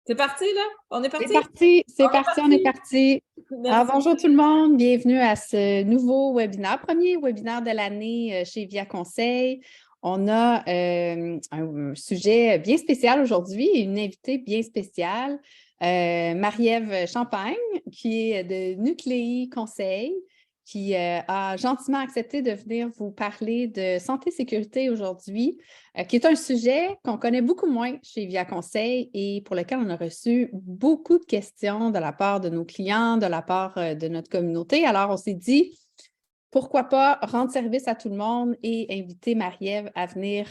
C'est parti, là? On est C'est parti? parti, c'est On est parti, on est parti. parti. Alors, Merci. bonjour tout le monde, bienvenue à ce nouveau webinaire, premier webinaire de l'année chez Via Conseil. On a un sujet bien spécial aujourd'hui et une invitée bien spéciale, Marie-Ève Champagne, qui est de Nucléi Conseil, qui a gentiment accepté de venir vous parler de santé-sécurité aujourd'hui, qui est un sujet qu'on connaît beaucoup moins chez Via Conseil et pour lequel on a reçu beaucoup de questions de la part de nos clients, de la part de notre communauté. Alors, on s'est dit, pourquoi pas rendre service à tout le monde et inviter Marie-Ève à venir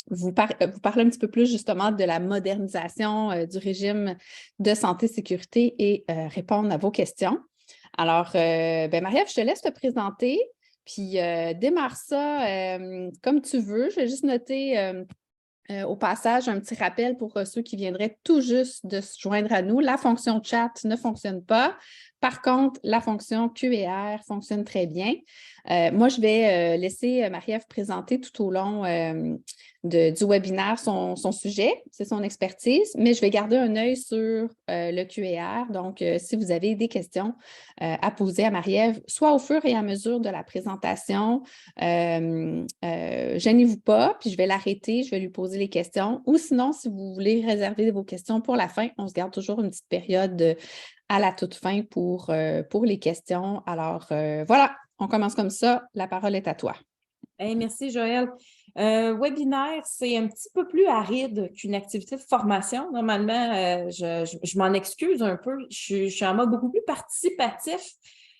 vous parler un petit peu plus justement de la modernisation du régime de santé-sécurité et répondre à vos questions. Alors, Marie-Ève, je te laisse te présenter, puis démarre ça comme tu veux. Je vais juste noter au passage un petit rappel pour ceux qui viendraient tout juste de se joindre à nous. La fonction chat ne fonctionne pas. Par contre, la fonction Q&R fonctionne très bien. Moi, je vais laisser Marie-Ève présenter tout au long du webinaire son sujet, c'est son expertise, mais je vais garder un œil sur le Q&R. Donc, si vous avez des questions à poser à Marie-Ève, soit au fur et à mesure de la présentation, gênez-vous pas, puis je vais l'arrêter, je vais lui poser les questions. Ou sinon, si vous voulez réserver vos questions pour la fin, on se garde toujours une petite période à la toute fin pour les questions. Alors, voilà, on commence comme ça. La parole est à toi. Hey, merci, Joël. Webinaire, c'est un petit peu plus aride qu'une activité de formation. Normalement, je m'en excuse un peu. Je suis en mode beaucoup plus participatif.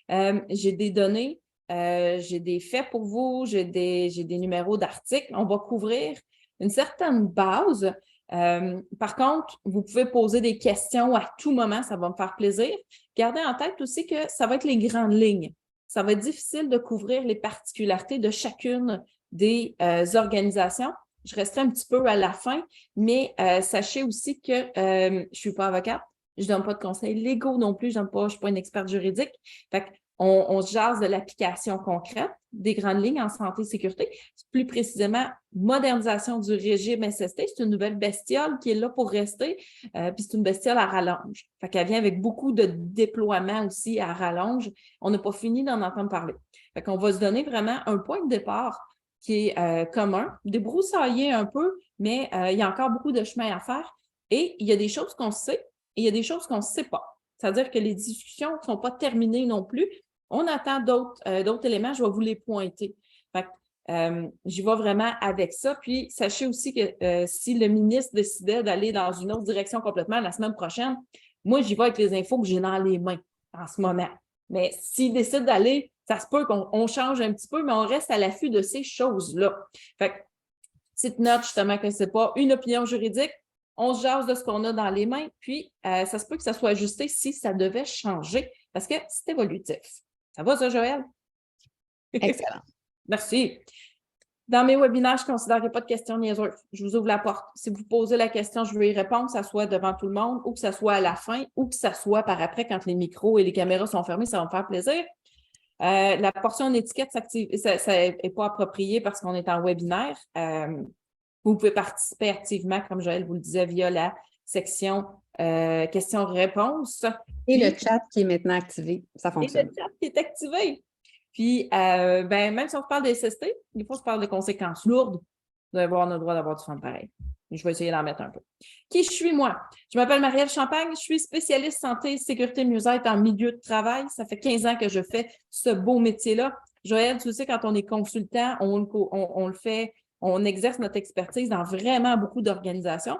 J'ai des données, j'ai des faits pour vous, j'ai des numéros d'articles. On va couvrir une certaine base. Par contre, vous pouvez poser des questions à tout moment, ça va me faire plaisir. Gardez en tête aussi que ça va être les grandes lignes. Ça va être difficile de couvrir les particularités de chacune des organisations. Je resterai un petit peu à la fin, mais sachez aussi que je ne suis pas avocate, je ne donne pas de conseils légaux non plus, je ne suis pas une experte juridique. Fait on se jase de l'application concrète des grandes lignes en santé et sécurité. Plus précisément, modernisation du régime SST. C'est une nouvelle bestiole qui est là pour rester, puis c'est une bestiole à rallonge. Fait qu'elle vient avec beaucoup de déploiements aussi à rallonge. On n'a pas fini d'en entendre parler. Fait qu'on va se donner vraiment un point de départ qui est commun, débroussaillé un peu, mais il y a encore beaucoup de chemin à faire. Et il y a des choses qu'on sait et il y a des choses qu'on ne sait pas. C'est-à-dire que les discussions ne sont pas terminées non plus. On attend d'autres éléments, je vais vous les pointer. Fait que, j'y vais vraiment avec ça. Puis, sachez aussi que si le ministre décidait d'aller dans une autre direction complètement la semaine prochaine, moi, j'y vais avec les infos que j'ai dans les mains en ce moment. Mais s'il décide d'aller, ça se peut qu'on change un petit peu, mais on reste à l'affût de ces choses-là. Fait que, petite note justement que ce n'est pas une opinion juridique, on se jase de ce qu'on a dans les mains, puis ça se peut que ça soit ajusté si ça devait changer, parce que c'est évolutif. Ça va, ça, Joël? Excellent. Merci. Dans mes webinaires, je ne considère pas de questions niaiseuses. Je vous ouvre la porte. Si vous posez la question, je veux y répondre, que ça soit devant tout le monde, ou que ça soit à la fin, ou que ça soit par après, quand les micros et les caméras sont fermés, ça va me faire plaisir. La portion d'étiquette, ça n'est pas approprié parce qu'on est en webinaire. Vous pouvez participer activement, comme Joël vous le disait, via la section questions-réponses. Et le chat qui est maintenant activé, ça Et le fonctionne. chat qui est activé. Puis, même si on se parle des SST, des fois, on se parle de conséquences lourdes. Vous allez voir, on a le droit d'avoir du fun pareil. Je vais essayer d'en mettre un peu. Qui je suis, moi? Je m'appelle Marie-Ève Champagne. Je suis spécialiste santé, sécurité, mieux-être en milieu de travail. Ça fait 15 ans que je fais ce beau métier-là. Joël, tu sais, quand on est consultant, on le fait, on exerce notre expertise dans vraiment beaucoup d'organisations.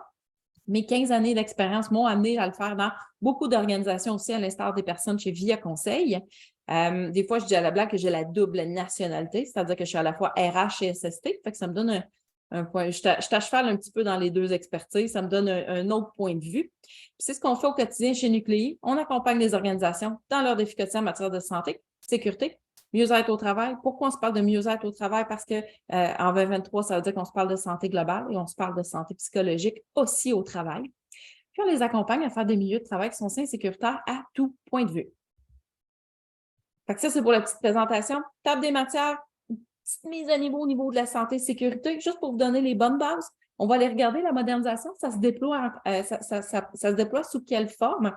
Mes 15 années d'expérience m'ont amené à le faire dans beaucoup d'organisations aussi, à l'instar des personnes chez Via Conseil. Des fois, je dis à la blague que j'ai la double nationalité, c'est-à-dire que je suis à la fois RH et SST. Fait que ça me donne un point. Je suis à cheval un petit peu dans les deux expertises. Ça me donne un autre point de vue. C'est ce qu'on fait au quotidien chez Nucléi. On accompagne les organisations dans leur efficacité en matière de santé, sécurité, mieux-être au travail. Pourquoi on se parle de mieux-être au travail? Parce que en 2023, ça veut dire qu'on se parle de santé globale et on se parle de santé psychologique aussi au travail. Puis on les accompagne à faire des milieux de travail qui sont sains et sécuritaires à tout point de vue. Fait que ça, c'est pour la petite présentation. Table des matières, petite mise à niveau au niveau de la santé et sécurité, juste pour vous donner les bonnes bases. On va aller regarder la modernisation, ça se déploie, ça se déploie sous quelle forme?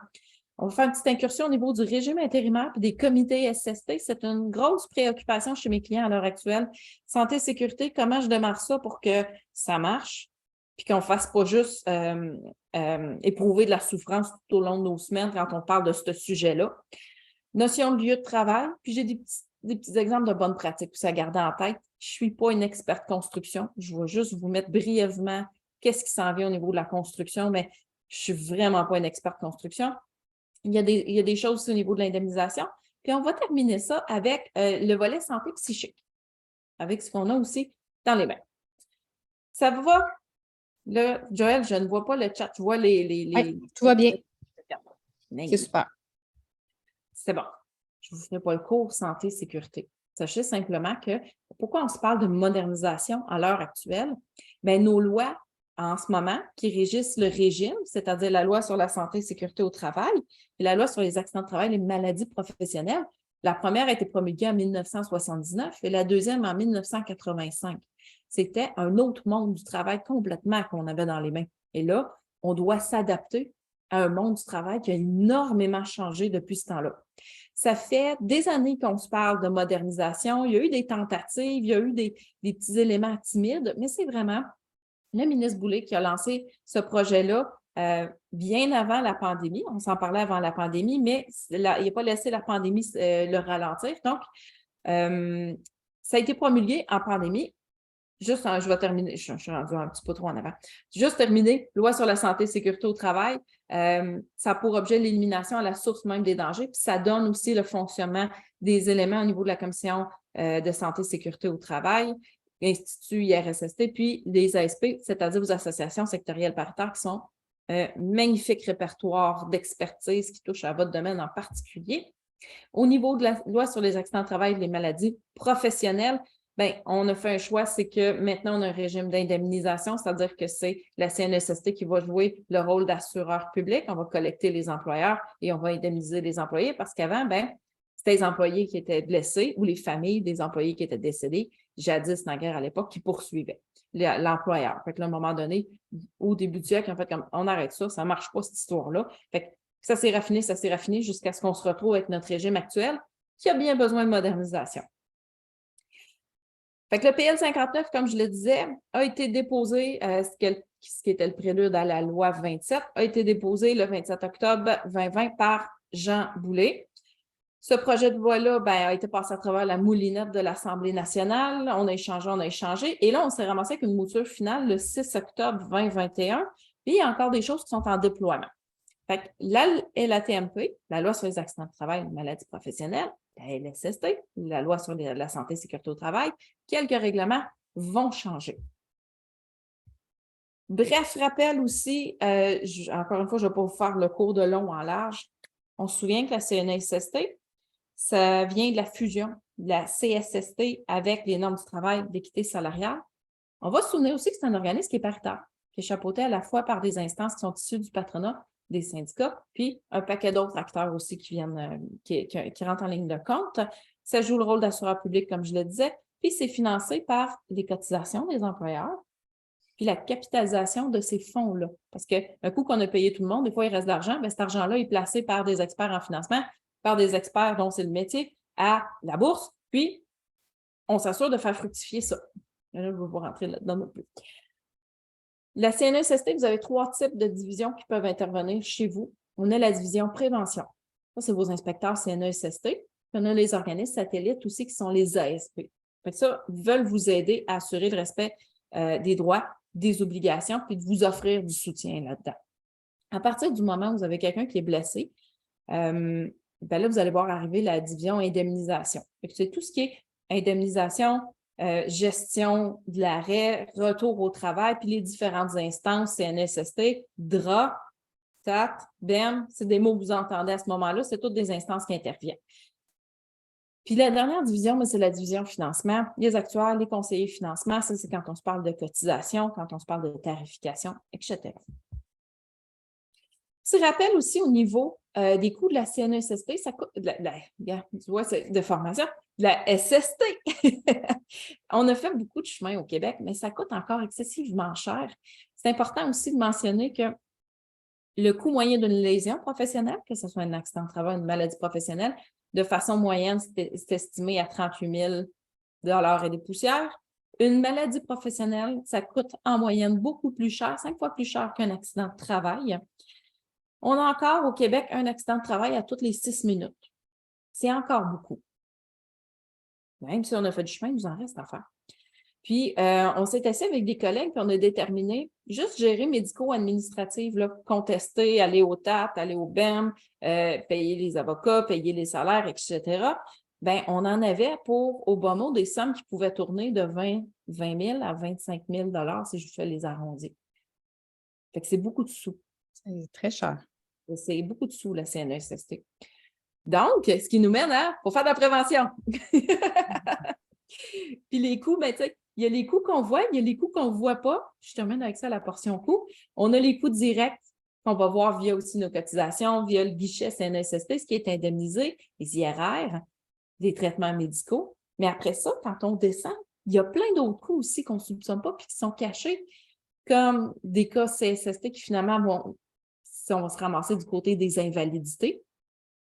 On va faire une petite incursion au niveau du régime intérimaire et des comités SST. C'est une grosse préoccupation chez mes clients à l'heure actuelle. Santé, sécurité, comment je démarre ça pour que ça marche, puis qu'on ne fasse pas juste éprouver de la souffrance tout au long de nos semaines quand on parle de ce sujet-là. Notion de lieu de travail, puis j'ai des petits exemples de bonnes pratiques pour à garder en tête. Je ne suis pas une experte construction. Je vais juste vous mettre brièvement qu'est-ce qui s'en vient au niveau de la construction, mais je ne suis vraiment pas une experte construction. Il y a des choses aussi au niveau de l'indemnisation. Puis on va terminer ça avec le volet santé psychique, avec ce qu'on a aussi dans les mains. Ça vous va? Là, Joël, je ne vois pas le chat. Je vois Oui, tout va bien. C'est super. C'est bon. Je ne vous ferai pas le cours santé sécurité. Sachez simplement que pourquoi on se parle de modernisation à l'heure actuelle? Bien, nos lois en ce moment qui régissent le régime, c'est-à-dire la loi sur la santé et sécurité au travail et la loi sur les accidents de travail et les maladies professionnelles. La première a été promulguée en 1979 et la deuxième en 1985. C'était un autre monde du travail complètement qu'on avait dans les mains. Et là, on doit s'adapter à un monde du travail qui a énormément changé depuis ce temps-là. Ça fait des années qu'on se parle de modernisation. Il y a eu des tentatives, il y a eu des petits éléments timides, mais c'est vraiment le ministre Boulay qui a lancé ce projet-là bien avant la pandémie. On s'en parlait avant la pandémie, mais il n'a pas laissé la pandémie le ralentir. Donc, ça a été promulgué en pandémie. Juste, je vais terminer, je suis rendue un petit peu trop en avant. Juste terminer, loi sur la santé et sécurité au travail, ça a pour objet l'élimination à la source même des dangers, puis ça donne aussi le fonctionnement des éléments au niveau de la commission de santé et sécurité au travail, l'Institut IRSST, puis les ASP, c'est-à-dire vos associations sectorielles paritaires qui sont magnifiques répertoires d'expertise qui touchent à votre domaine en particulier. Au niveau de la loi sur les accidents de travail et les maladies professionnelles, bien, on a fait un choix, c'est que maintenant, on a un régime d'indemnisation, c'est-à-dire que c'est la CNESST qui va jouer le rôle d'assureur public. On va collecter les employeurs et on va indemniser les employés parce qu'avant, bien, c'était les employés qui étaient blessés ou les familles des employés qui étaient décédés, jadis, naguère à l'époque, qui poursuivaient l'employeur. Fait que là, à un moment donné, au début du siècle, en fait, comme on arrête ça, ça ne marche pas cette histoire-là. Fait que ça s'est raffiné jusqu'à ce qu'on se retrouve avec notre régime actuel qui a bien besoin de modernisation. Fait que le PL 59, comme je le disais, a été déposé, ce qui était le prélude à la loi 27, a été déposé le 27 octobre 2020 par Jean Boulay. Ce projet de loi-là a été passé à travers la moulinette de l'Assemblée nationale. On a échangé. Et là, on s'est ramassé avec une mouture finale le 6 octobre 2021. Puis, il y a encore des choses qui sont en déploiement. Fait que la LATMP, la loi sur les accidents de travail et les maladies professionnelles, la LSST, la loi sur la santé et la sécurité au travail, quelques règlements vont changer. Bref, rappel aussi, encore une fois, je ne vais pas vous faire le cours de long en large. On se souvient que la CNESST, ça vient de la fusion de la CSST avec les normes du travail d'équité salariale. On va se souvenir aussi que c'est un organisme qui est paritaire, qui est chapeauté à la fois par des instances qui sont issues du patronat, des syndicats, puis un paquet d'autres acteurs aussi qui viennent, qui rentrent en ligne de compte. Ça joue le rôle d'assureur public, comme je le disais, puis c'est financé par les cotisations des employeurs, puis la capitalisation de ces fonds-là. Parce qu'un coup qu'on a payé tout le monde, des fois, il reste de l'argent, bien, cet argent-là est placé par des experts en financement, par des experts dont c'est le métier, à la bourse, puis on s'assure de faire fructifier ça. Là, je ne vais pas rentrer là-dedans non plus. La CNESST, vous avez 3 types de divisions qui peuvent intervenir chez vous. On a la division prévention. Ça, c'est vos inspecteurs CNESST. Puis on a les organismes satellites aussi qui sont les ASP. Fait que ça, veulent vous aider à assurer le respect des droits, des obligations, puis de vous offrir du soutien là-dedans. À partir du moment où vous avez quelqu'un qui est blessé, ben là, vous allez voir arriver la division indemnisation. C'est tout ce qui est indemnisation, gestion de l'arrêt, retour au travail, puis les différentes instances, CNSST, DRA, TAT, BEM, c'est des mots que vous entendez à ce moment-là, c'est toutes des instances qui interviennent. Puis la dernière division, c'est la division financement. Les actuaires, les conseillers financement, ça, c'est quand on se parle de cotisation, quand on se parle de tarification, etc. Petit rappel aussi au niveau des coûts de la CNESST, ça coûte, tu vois, de formation, La SST. On a fait beaucoup de chemin au Québec, mais ça coûte encore excessivement cher. C'est important aussi de mentionner que le coût moyen d'une lésion professionnelle, que ce soit un accident de travail, une maladie professionnelle, de façon moyenne, c'est estimé à 38 000 et des poussières. Une maladie professionnelle, ça coûte en moyenne beaucoup plus cher, 5 fois plus cher qu'un accident de travail. On a encore au Québec un accident de travail à toutes les 6 minutes. C'est encore beaucoup. Même si on a fait du chemin, il nous en reste à faire. Puis, on s'est assis avec des collègues, puis on a déterminé juste gérer médico-administrative, là, contester, aller au TAT, aller au BEM, payer les avocats, payer les salaires, etc. Bien, on en avait pour, au bas mot, des sommes qui pouvaient tourner de 20 000 à 25 000 si je fais les arrondis. Fait que c'est beaucoup de sous. C'est très cher. C'est beaucoup de sous, la CNESST. Donc, ce qui nous mène à, pour faire de la prévention. Puis les coûts, ben, tu sais, il y a les coûts qu'on voit, il y a les coûts qu'on ne voit pas. Je termine avec ça la portion coûts. On a les coûts directs qu'on va voir via aussi nos cotisations, via le guichet CNESST, ce qui est indemnisé, les IRR, les traitements médicaux. Mais après ça, quand on descend, il y a plein d'autres coûts aussi qu'on ne soupçonne pas et qui sont cachés, comme des cas CSST qui finalement vont, si on va se ramasser du côté des invalidités.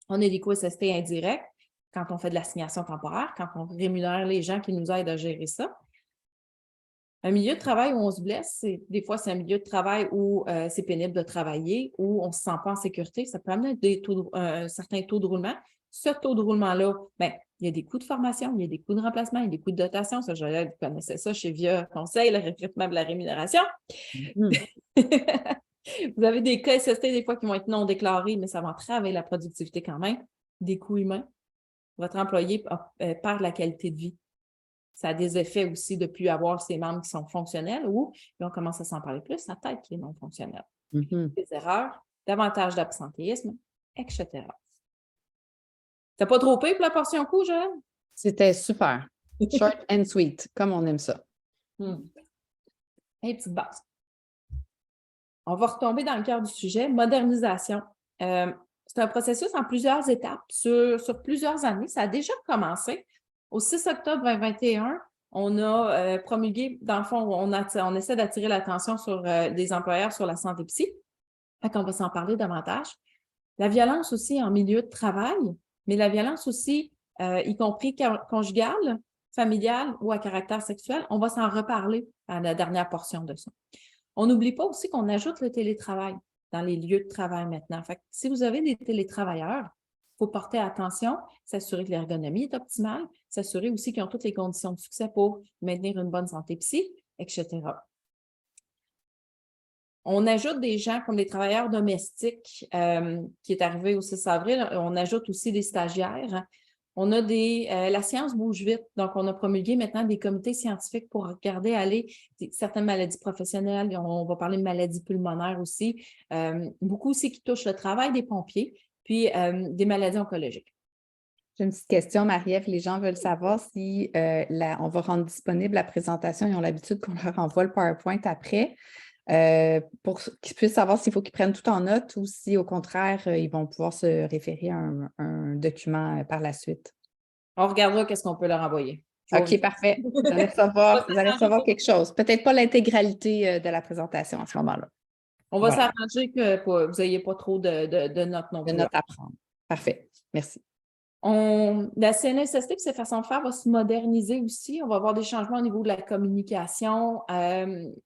On a des coûts SST indirects quand on fait de l'assignation temporaire, quand on rémunère les gens qui nous aident à gérer ça. Un milieu de travail où on se blesse, des fois, c'est un milieu de travail où c'est pénible de travailler, où on ne se sent pas en sécurité. Ça peut amener un certain taux de roulement. Ce taux de roulement-là, bien, il y a des coûts de formation, il y a des coûts de remplacement, il y a des coûts de dotation. Ça, vous connaissez ça chez Via Conseil, le recrutement de la rémunération. Vous avez des cas SST des fois qui vont être non déclarés, mais ça va entraver la productivité quand même. Des coûts humains. Votre employé perd la qualité de vie. Ça a des effets aussi de ne plus avoir ces membres qui sont fonctionnels ou, là, on commence à s'en parler plus, sa tête qui est non fonctionnelle. Des erreurs, davantage d'absentéisme, etc. T'as pas trop payé pour la portion coût, Joël? C'était super. Short and sweet, comme on aime ça. Et petite base. On va retomber dans le cœur du sujet, modernisation. C'est un processus en plusieurs étapes, sur plusieurs années. Ça a déjà commencé. Au 6 octobre 2021, on a promulgué, dans le fond, on essaie d'attirer l'attention sur des employeurs sur la santé psy. Fait qu'on va s'en parler davantage. La violence aussi en milieu de travail, mais la violence aussi, y compris conjugale, familiale ou à caractère sexuel, on va s'en reparler à la dernière portion de ça. On n'oublie pas aussi qu'on ajoute le télétravail dans les lieux de travail maintenant. Fait que si vous avez des télétravailleurs, il faut porter attention, s'assurer que l'ergonomie est optimale, s'assurer aussi qu'ils ont toutes les conditions de succès pour maintenir une bonne santé psy, etc. On ajoute des gens comme des travailleurs domestiques qui est arrivé au 6 avril. On ajoute aussi des stagiaires. On a la science bouge vite. Donc, on a promulgué maintenant des comités scientifiques pour regarder aller certaines maladies professionnelles. On va parler de maladies pulmonaires aussi. Beaucoup aussi qui touchent le travail des pompiers, puis des maladies oncologiques. J'ai une petite question, Marie-Ève. Les gens veulent savoir si on va rendre disponible la présentation. Ils ont l'habitude qu'on leur envoie le PowerPoint après. Pour qu'ils puissent savoir s'il faut qu'ils prennent tout en note ou si, au contraire, ils vont pouvoir se référer à un document par la suite. On regardera qu'est-ce qu'on peut leur envoyer. OK, parfait. Vous allez recevoir quelque chose. Peut-être pas l'intégralité de la présentation à ce moment-là. On va s'arranger que vous n'ayez pas trop de notes non plus. De notes à prendre. Parfait. Merci. La CNESST, puis sa façon de faire va se moderniser aussi. On va avoir des changements au niveau de la communication,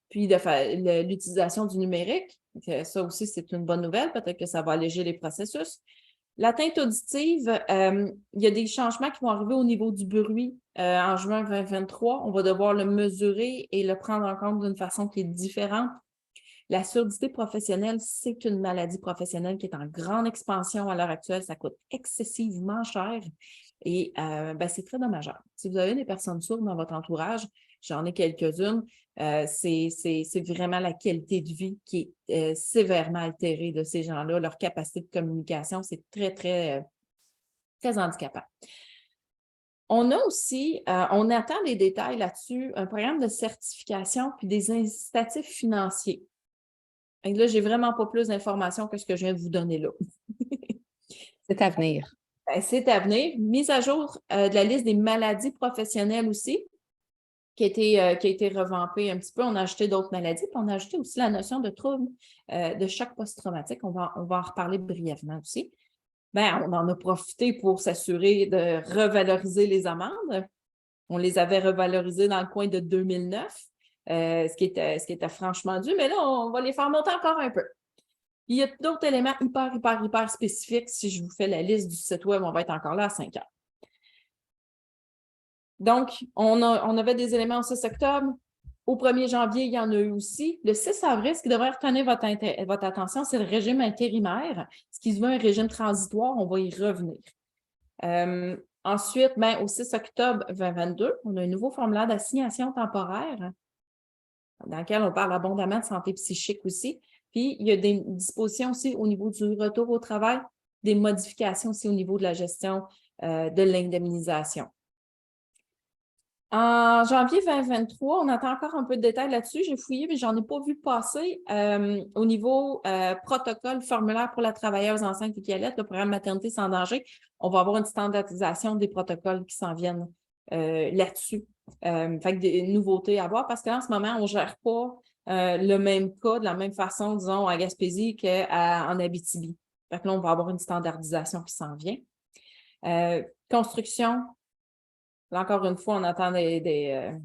puis de l'utilisation du numérique. Ça aussi, c'est une bonne nouvelle. Peut-être que ça va alléger les processus. L'atteinte auditive, il y a des changements qui vont arriver au niveau du bruit en juin 2023. On va devoir le mesurer et le prendre en compte d'une façon qui est différente. La surdité professionnelle, c'est une maladie professionnelle qui est en grande expansion à l'heure actuelle. Ça coûte excessivement cher et c'est très dommageable. Si vous avez des personnes sourdes dans votre entourage, j'en ai quelques-unes, c'est vraiment la qualité de vie qui est sévèrement altérée de ces gens-là. Leur capacité de communication, c'est très, très, très handicapant. On a aussi, on attend des détails là-dessus, un programme de certification puis des incitatifs financiers. Là, je n'ai vraiment pas plus d'informations que ce que je viens de vous donner là. C'est à venir. Ben, c'est à venir. Mise à jour de la liste des maladies professionnelles aussi, qui a été revampée un petit peu. On a ajouté d'autres maladies, puis on a ajouté aussi la notion de trouble de choc post-traumatique. On va en reparler brièvement aussi. Ben, on en a profité pour s'assurer de revaloriser les amendes. On les avait revalorisées dans le coin de 2009, ce qui était franchement dû, mais là, on va les faire monter encore un peu. Il y a d'autres éléments hyper spécifiques. Si je vous fais la liste du site web, on va être encore là à 5 heures. Donc, on avait des éléments au 6 octobre. Au 1er janvier, il y en a eu aussi. Le 6 avril, ce qui devrait retenir votre attention, c'est le régime intérimaire. Ce qui se veut un régime transitoire, on va y revenir. Ensuite, au 6 octobre 2022, on a un nouveau formulaire d'assignation temporaire dans lequel on parle abondamment de santé psychique aussi. Puis, il y a des dispositions aussi au niveau du retour au travail, des modifications aussi au niveau de la gestion de l'indemnisation. En janvier 2023, on attend encore un peu de détails là-dessus. J'ai fouillé, mais je n'en ai pas vu passer. Au niveau protocole, formulaire pour la travailleuse enceinte et qui allait, le programme Maternité sans danger, on va avoir une standardisation des protocoles qui s'en viennent là-dessus. Fait que des nouveautés à voir parce qu'en ce moment, on ne gère pas le même cas de la même façon, disons, à Gaspésie qu'en Abitibi. Fait que là, on va avoir une standardisation qui s'en vient. Construction. Là, encore une fois, on attend ils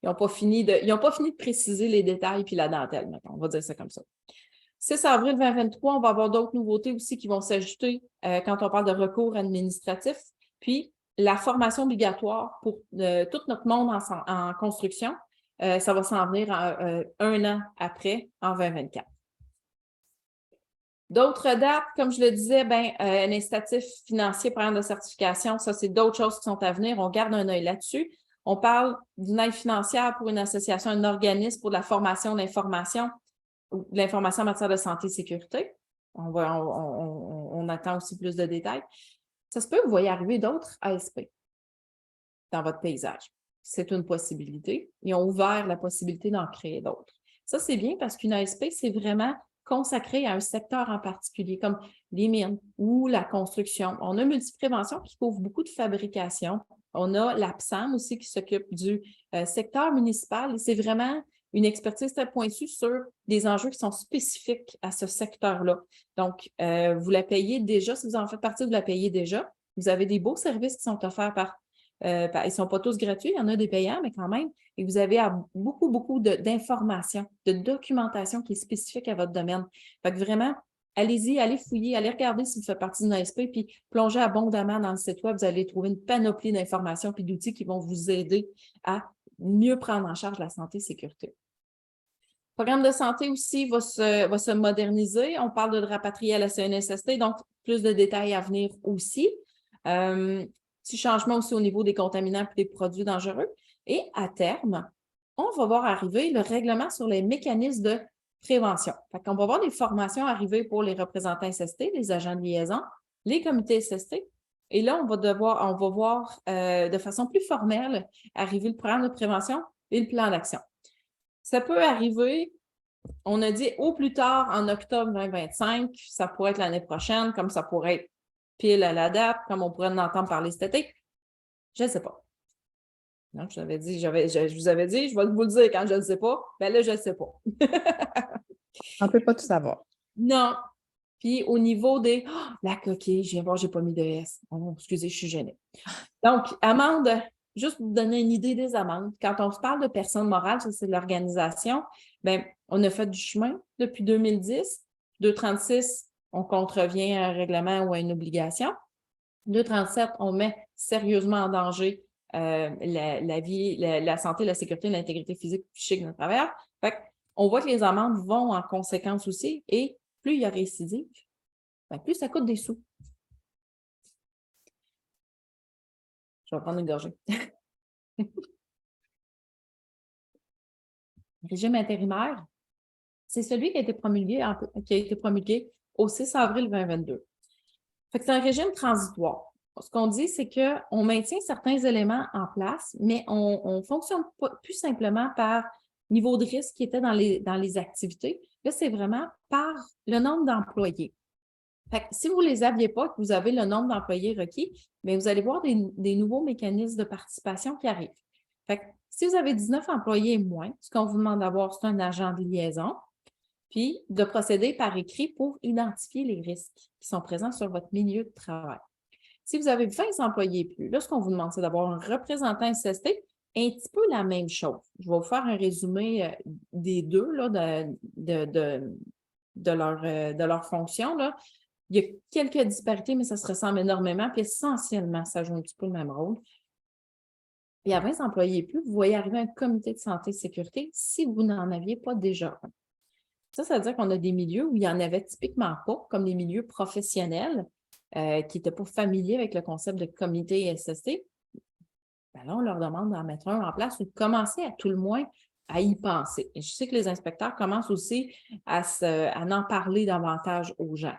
n'ont pas fini de préciser les détails puis la dentelle, maintenant. On va dire ça comme ça. 6 avril 2023, on va avoir d'autres nouveautés aussi qui vont s'ajouter quand on parle de recours administratif. Puis, la formation obligatoire pour tout notre monde en construction, ça va s'en venir un an après, en 2024. D'autres dates, comme je le disais, un incitatif financier, programme de certification, ça, c'est d'autres choses qui sont à venir. On garde un œil là-dessus. On parle d'une aide financière pour une association, un organisme pour de la formation, l'information, ou de l'information en matière de santé et sécurité. On attend aussi plus de détails. Ça se peut que vous voyez arriver d'autres ASP dans votre paysage. C'est une possibilité. Ils ont ouvert la possibilité d'en créer d'autres. Ça, c'est bien parce qu'une ASP, c'est vraiment consacré à un secteur en particulier, comme les mines ou la construction. On a Multiprévention qui couvre beaucoup de fabrication. On a l'APSAM aussi qui s'occupe du secteur municipal. Et c'est vraiment une expertise très pointue sur des enjeux qui sont spécifiques à ce secteur-là. Donc, vous la payez déjà. Si vous en faites partie, vous la payez déjà. Vous avez des beaux services qui sont offerts ils ne sont pas tous gratuits, il y en a des payants, mais quand même. Et vous avez beaucoup d'informations, de documentation qui est spécifique à votre domaine. Fait que vraiment, allez-y, allez fouiller, allez regarder si vous faites partie d'une ASP, puis plongez abondamment dans le site web. Vous allez trouver une panoplie d'informations et d'outils qui vont vous aider à mieux prendre en charge la santé et sécurité. Le programme de santé aussi va se moderniser. On parle de rapatrier à la CNSST, donc plus de détails à venir aussi. Petit changement aussi au niveau des contaminants et des produits dangereux. Et à terme, on va voir arriver le règlement sur les mécanismes de prévention. Fait qu'on va voir des formations arriver pour les représentants SST, les agents de liaison, les comités SST. Et là, on va voir de façon plus formelle arriver le programme de prévention et le plan d'action. Ça peut arriver, on a dit au plus tard en octobre 2025, ça pourrait être l'année prochaine, comme ça pourrait être pile à la date, comme on pourrait en entendre parler cet été. Je ne sais pas. Non, je vous avais dit, je vais vous le dire quand je ne le sais pas. Bien là, je ne le sais pas. On ne peut pas tout savoir. Non. Puis au niveau des la coquille, je viens voir, je n'ai pas mis de S. Oh, excusez, je suis gênée. Donc, amende, juste pour vous donner une idée des amendes. Quand on se parle de personnes morales, ça c'est de l'organisation, bien, on a fait du chemin depuis 2010. 236, on contrevient à un règlement ou à une obligation. 237, on met sérieusement en danger la vie, la santé, la sécurité, l'intégrité physique et psychique de notre travailleur. Fait qu'on voit que les amendes vont en conséquence aussi et plus il y a récidive, plus ça coûte des sous. Je vais prendre une gorgée. Le régime intérimaire, c'est celui qui a été promulgué au 6 avril 2022. Fait que c'est un régime transitoire. Ce qu'on dit, c'est qu'on maintient certains éléments en place, mais on ne fonctionne pas plus simplement par niveau de risque qui était dans les activités. Là, c'est vraiment par le nombre d'employés. Fait que si vous ne les aviez pas, que vous avez le nombre d'employés requis, bien, vous allez voir des nouveaux mécanismes de participation qui arrivent. Fait que si vous avez 19 employés et moins, ce qu'on vous demande d'avoir, c'est un agent de liaison, puis de procéder par écrit pour identifier les risques qui sont présents sur votre milieu de travail. Si vous avez 20 employés et plus, là, ce qu'on vous demande, c'est d'avoir un représentant SST, un petit peu la même chose. Je vais vous faire un résumé des deux là, de leur fonction. Là. Il y a quelques disparités, mais ça se ressemble énormément. Puis essentiellement, ça joue un petit peu le même rôle. Et à 20 employés et plus, vous voyez arriver un comité de santé et sécurité si vous n'en aviez pas déjà un. Ça veut dire qu'on a des milieux où il n'y en avait typiquement pas, comme les milieux professionnels qui n'étaient pas familiers avec le concept de comité SST. Ben là, on leur demande d'en mettre un en place ou de commencer à tout le moins à y penser. Et je sais que les inspecteurs commencent aussi à en parler davantage aux gens.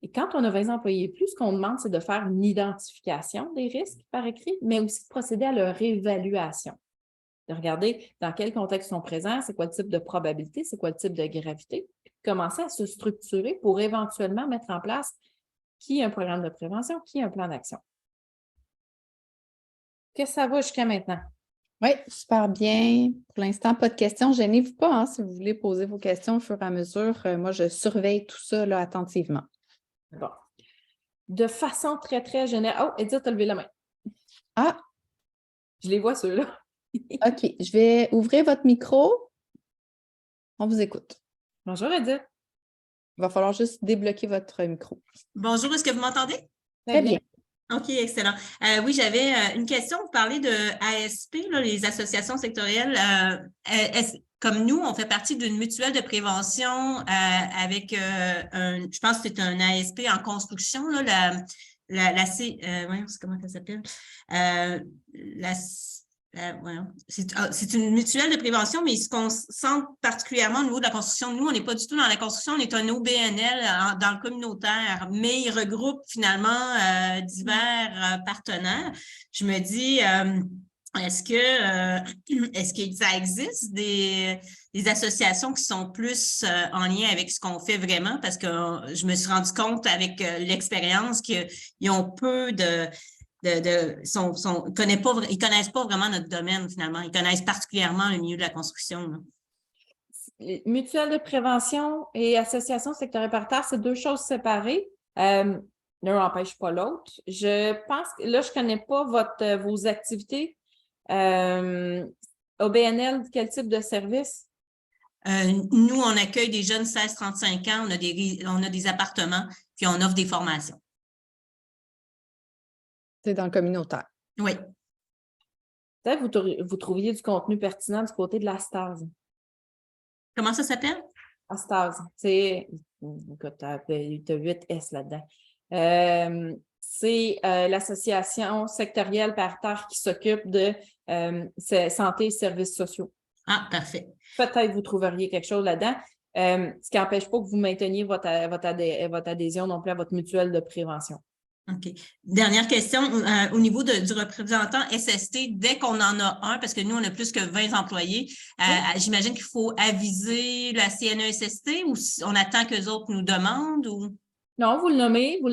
Et quand on a 20 employés et plus, ce qu'on demande, c'est de faire une identification des risques par écrit, mais aussi de procéder à leur évaluation. De regarder dans quel contexte ils sont présents, c'est quoi le type de probabilité, c'est quoi le type de gravité, puis de commencer à se structurer pour éventuellement mettre en place qui a un programme de prévention, qui a un plan d'action. Qu'est-ce que ça va jusqu'à maintenant? Oui, super bien. Pour l'instant, pas de questions. Gênez-vous pas hein, si vous voulez poser vos questions au fur et à mesure. Moi, je surveille tout ça là, attentivement. Bon. De façon très, très générale. Oh, Edith a levé la main. Ah! Je les vois, ceux-là. OK, je vais ouvrir votre micro. On vous écoute. Bonjour, Edith. Il va falloir juste débloquer votre micro. Bonjour, est-ce que vous m'entendez? Très bien. OK, excellent. Oui, j'avais une question. Vous parlez de ASP, là, les associations sectorielles. Comme nous, on fait partie d'une mutuelle de prévention avec je pense que c'est un ASP en construction, là, comment ça s'appelle? C'est une mutuelle de prévention, mais ils se concentrent particulièrement au niveau de la construction. Nous, on n'est pas du tout dans la construction, on est un OBNL dans le communautaire, mais il regroupe finalement divers partenaires. Je me dis, est-ce que ça existe des associations qui sont plus en lien avec ce qu'on fait vraiment? Parce que je me suis rendu compte avec l'expérience qu'ils ont peu ils connaissent pas vraiment notre domaine finalement. Ils connaissent particulièrement le milieu de la construction. Là. Mutuelle de prévention et association sectorielle paritaire, c'est deux choses séparées. L'un n'empêche pas l'autre. Je pense que là, je ne connais pas vos activités. OBNL, quel type de service? Nous, on accueille des jeunes 16-35 ans, on a des appartements, puis on offre des formations. C'est dans le communautaire. Oui. Peut-être vous trouviez du contenu pertinent du côté de la stase. Comment ça s'appelle? La stase. Écoute, tu as 8 S là-dedans. C'est l'association sectorielle paritaire qui s'occupe de santé et services sociaux. Ah, parfait. Peut-être que vous trouveriez quelque chose là-dedans. Ce qui n'empêche pas que vous mainteniez votre adhésion non plus à votre mutuelle de prévention. OK. Dernière question. Au niveau du représentant SST, dès qu'on en a un, parce que nous, on a plus que 20 employés, j'imagine qu'il faut aviser la CNESST ou on attend qu'eux autres nous demandent ou… Non, vous le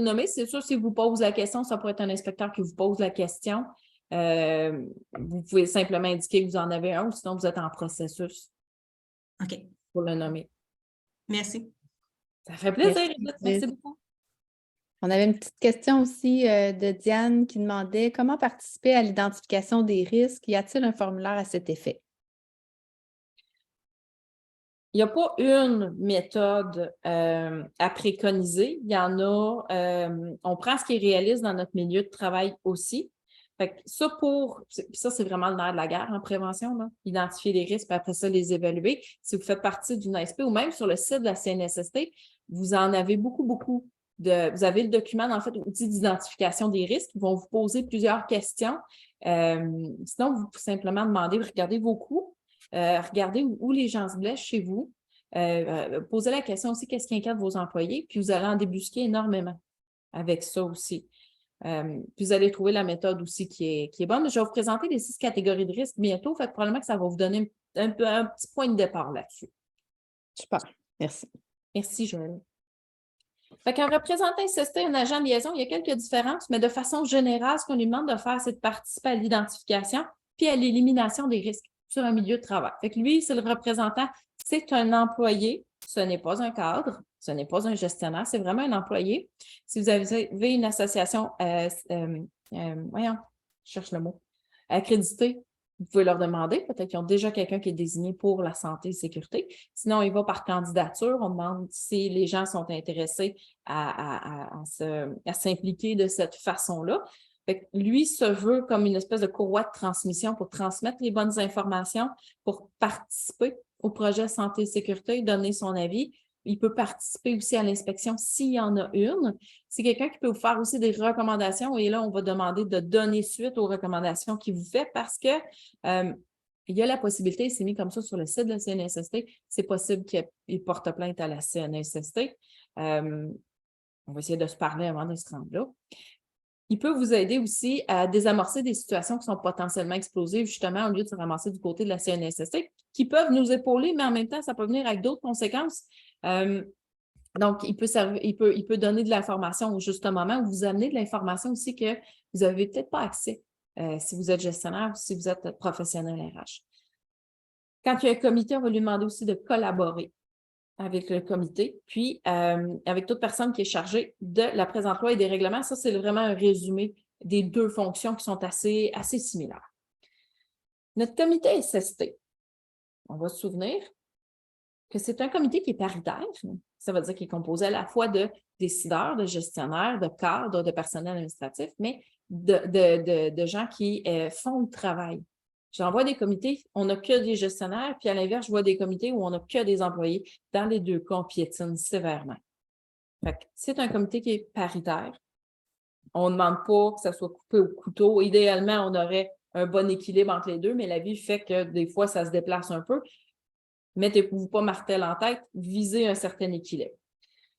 nommez. C'est sûr, si vous pose la question, ça pourrait être un inspecteur qui vous pose la question. Vous pouvez simplement indiquer que vous en avez un ou sinon vous êtes en processus. OK. Pour le nommer. Merci. Ça fait plaisir, Edith. Merci beaucoup. On avait une petite question aussi de Diane qui demandait comment participer à l'identification des risques. Y a-t-il un formulaire à cet effet? Il n'y a pas une méthode à préconiser. Il y en a, on prend ce qui est réaliste dans notre milieu de travail aussi. Fait que ça, c'est vraiment le nerf de la guerre en prévention, là. Identifier les risques, puis après ça, les évaluer. Si vous faites partie d'une ASP ou même sur le site de la CNSST, vous en avez beaucoup. Vous avez le document, en fait, outil d'identification des risques. Ils vont vous poser plusieurs questions. Sinon, vous pouvez simplement demander, regardez vos coûts. Regardez où les gens se blessent chez vous. Posez la question aussi, qu'est-ce qui inquiète vos employés? Puis vous allez en débusquer énormément avec ça aussi. Puis vous allez trouver la méthode aussi qui est bonne. Je vais vous présenter les 6 catégories de risques bientôt. Fait que probablement que ça va vous donner un petit point de départ là-dessus. Super. Merci. Merci, Joël. Fait qu'un représentant SST, un agent de liaison, il y a quelques différences, mais de façon générale, ce qu'on lui demande de faire, c'est de participer à l'identification puis à l'élimination des risques sur un milieu de travail. Fait que lui, c'est le représentant, c'est un employé, ce n'est pas un cadre, ce n'est pas un gestionnaire, c'est vraiment un employé. Si vous avez une association, voyons, je cherche le mot, accréditée, vous pouvez leur demander, peut-être qu'ils ont déjà quelqu'un qui est désigné pour la santé et sécurité. Sinon, il va par candidature. On demande si les gens sont intéressés à s'impliquer de cette façon-là. Fait que lui se veut comme une espèce de courroie de transmission pour transmettre les bonnes informations, pour participer au projet santé et sécurité, donner son avis. Il peut participer aussi à l'inspection s'il y en a une. C'est quelqu'un qui peut vous faire aussi des recommandations et là, on va demander de donner suite aux recommandations qu'il vous fait parce que il y a la possibilité, c'est mis comme ça sur le site de la CNESST, c'est possible qu'il porte plainte à la CNESST. On va essayer de se parler avant de se rendre là. Il peut vous aider aussi à désamorcer des situations qui sont potentiellement explosives, justement, au lieu de se ramasser du côté de la CNESST, qui peuvent nous épauler, mais en même temps, ça peut venir avec d'autres conséquences. Donc, il peut donner de l'information au juste moment ou vous amener de l'information aussi que vous n'avez peut-être pas accès si vous êtes gestionnaire ou si vous êtes professionnel RH. Quand il y a un comité, on va lui demander aussi de collaborer avec le comité, puis avec toute personne qui est chargée de la prise en emploi et des règlements. Ça, c'est vraiment un résumé des deux fonctions qui sont assez similaires. Notre comité SST, on va se souvenir que c'est un comité qui est paritaire. Ça veut dire qu'il est composé à la fois de décideurs, de gestionnaires, de cadres, de personnel administratif, mais de gens qui font le travail. J'en vois des comités, on n'a que des gestionnaires, puis à l'inverse, je vois des comités où on n'a que des employés. Dans les deux cas, on piétine sévèrement. C'est un comité qui est paritaire. On ne demande pas que ça soit coupé au couteau. Idéalement, on aurait un bon équilibre entre les deux, mais la vie fait que des fois, ça se déplace un peu. Mettez-vous pas martel en tête, visez un certain équilibre.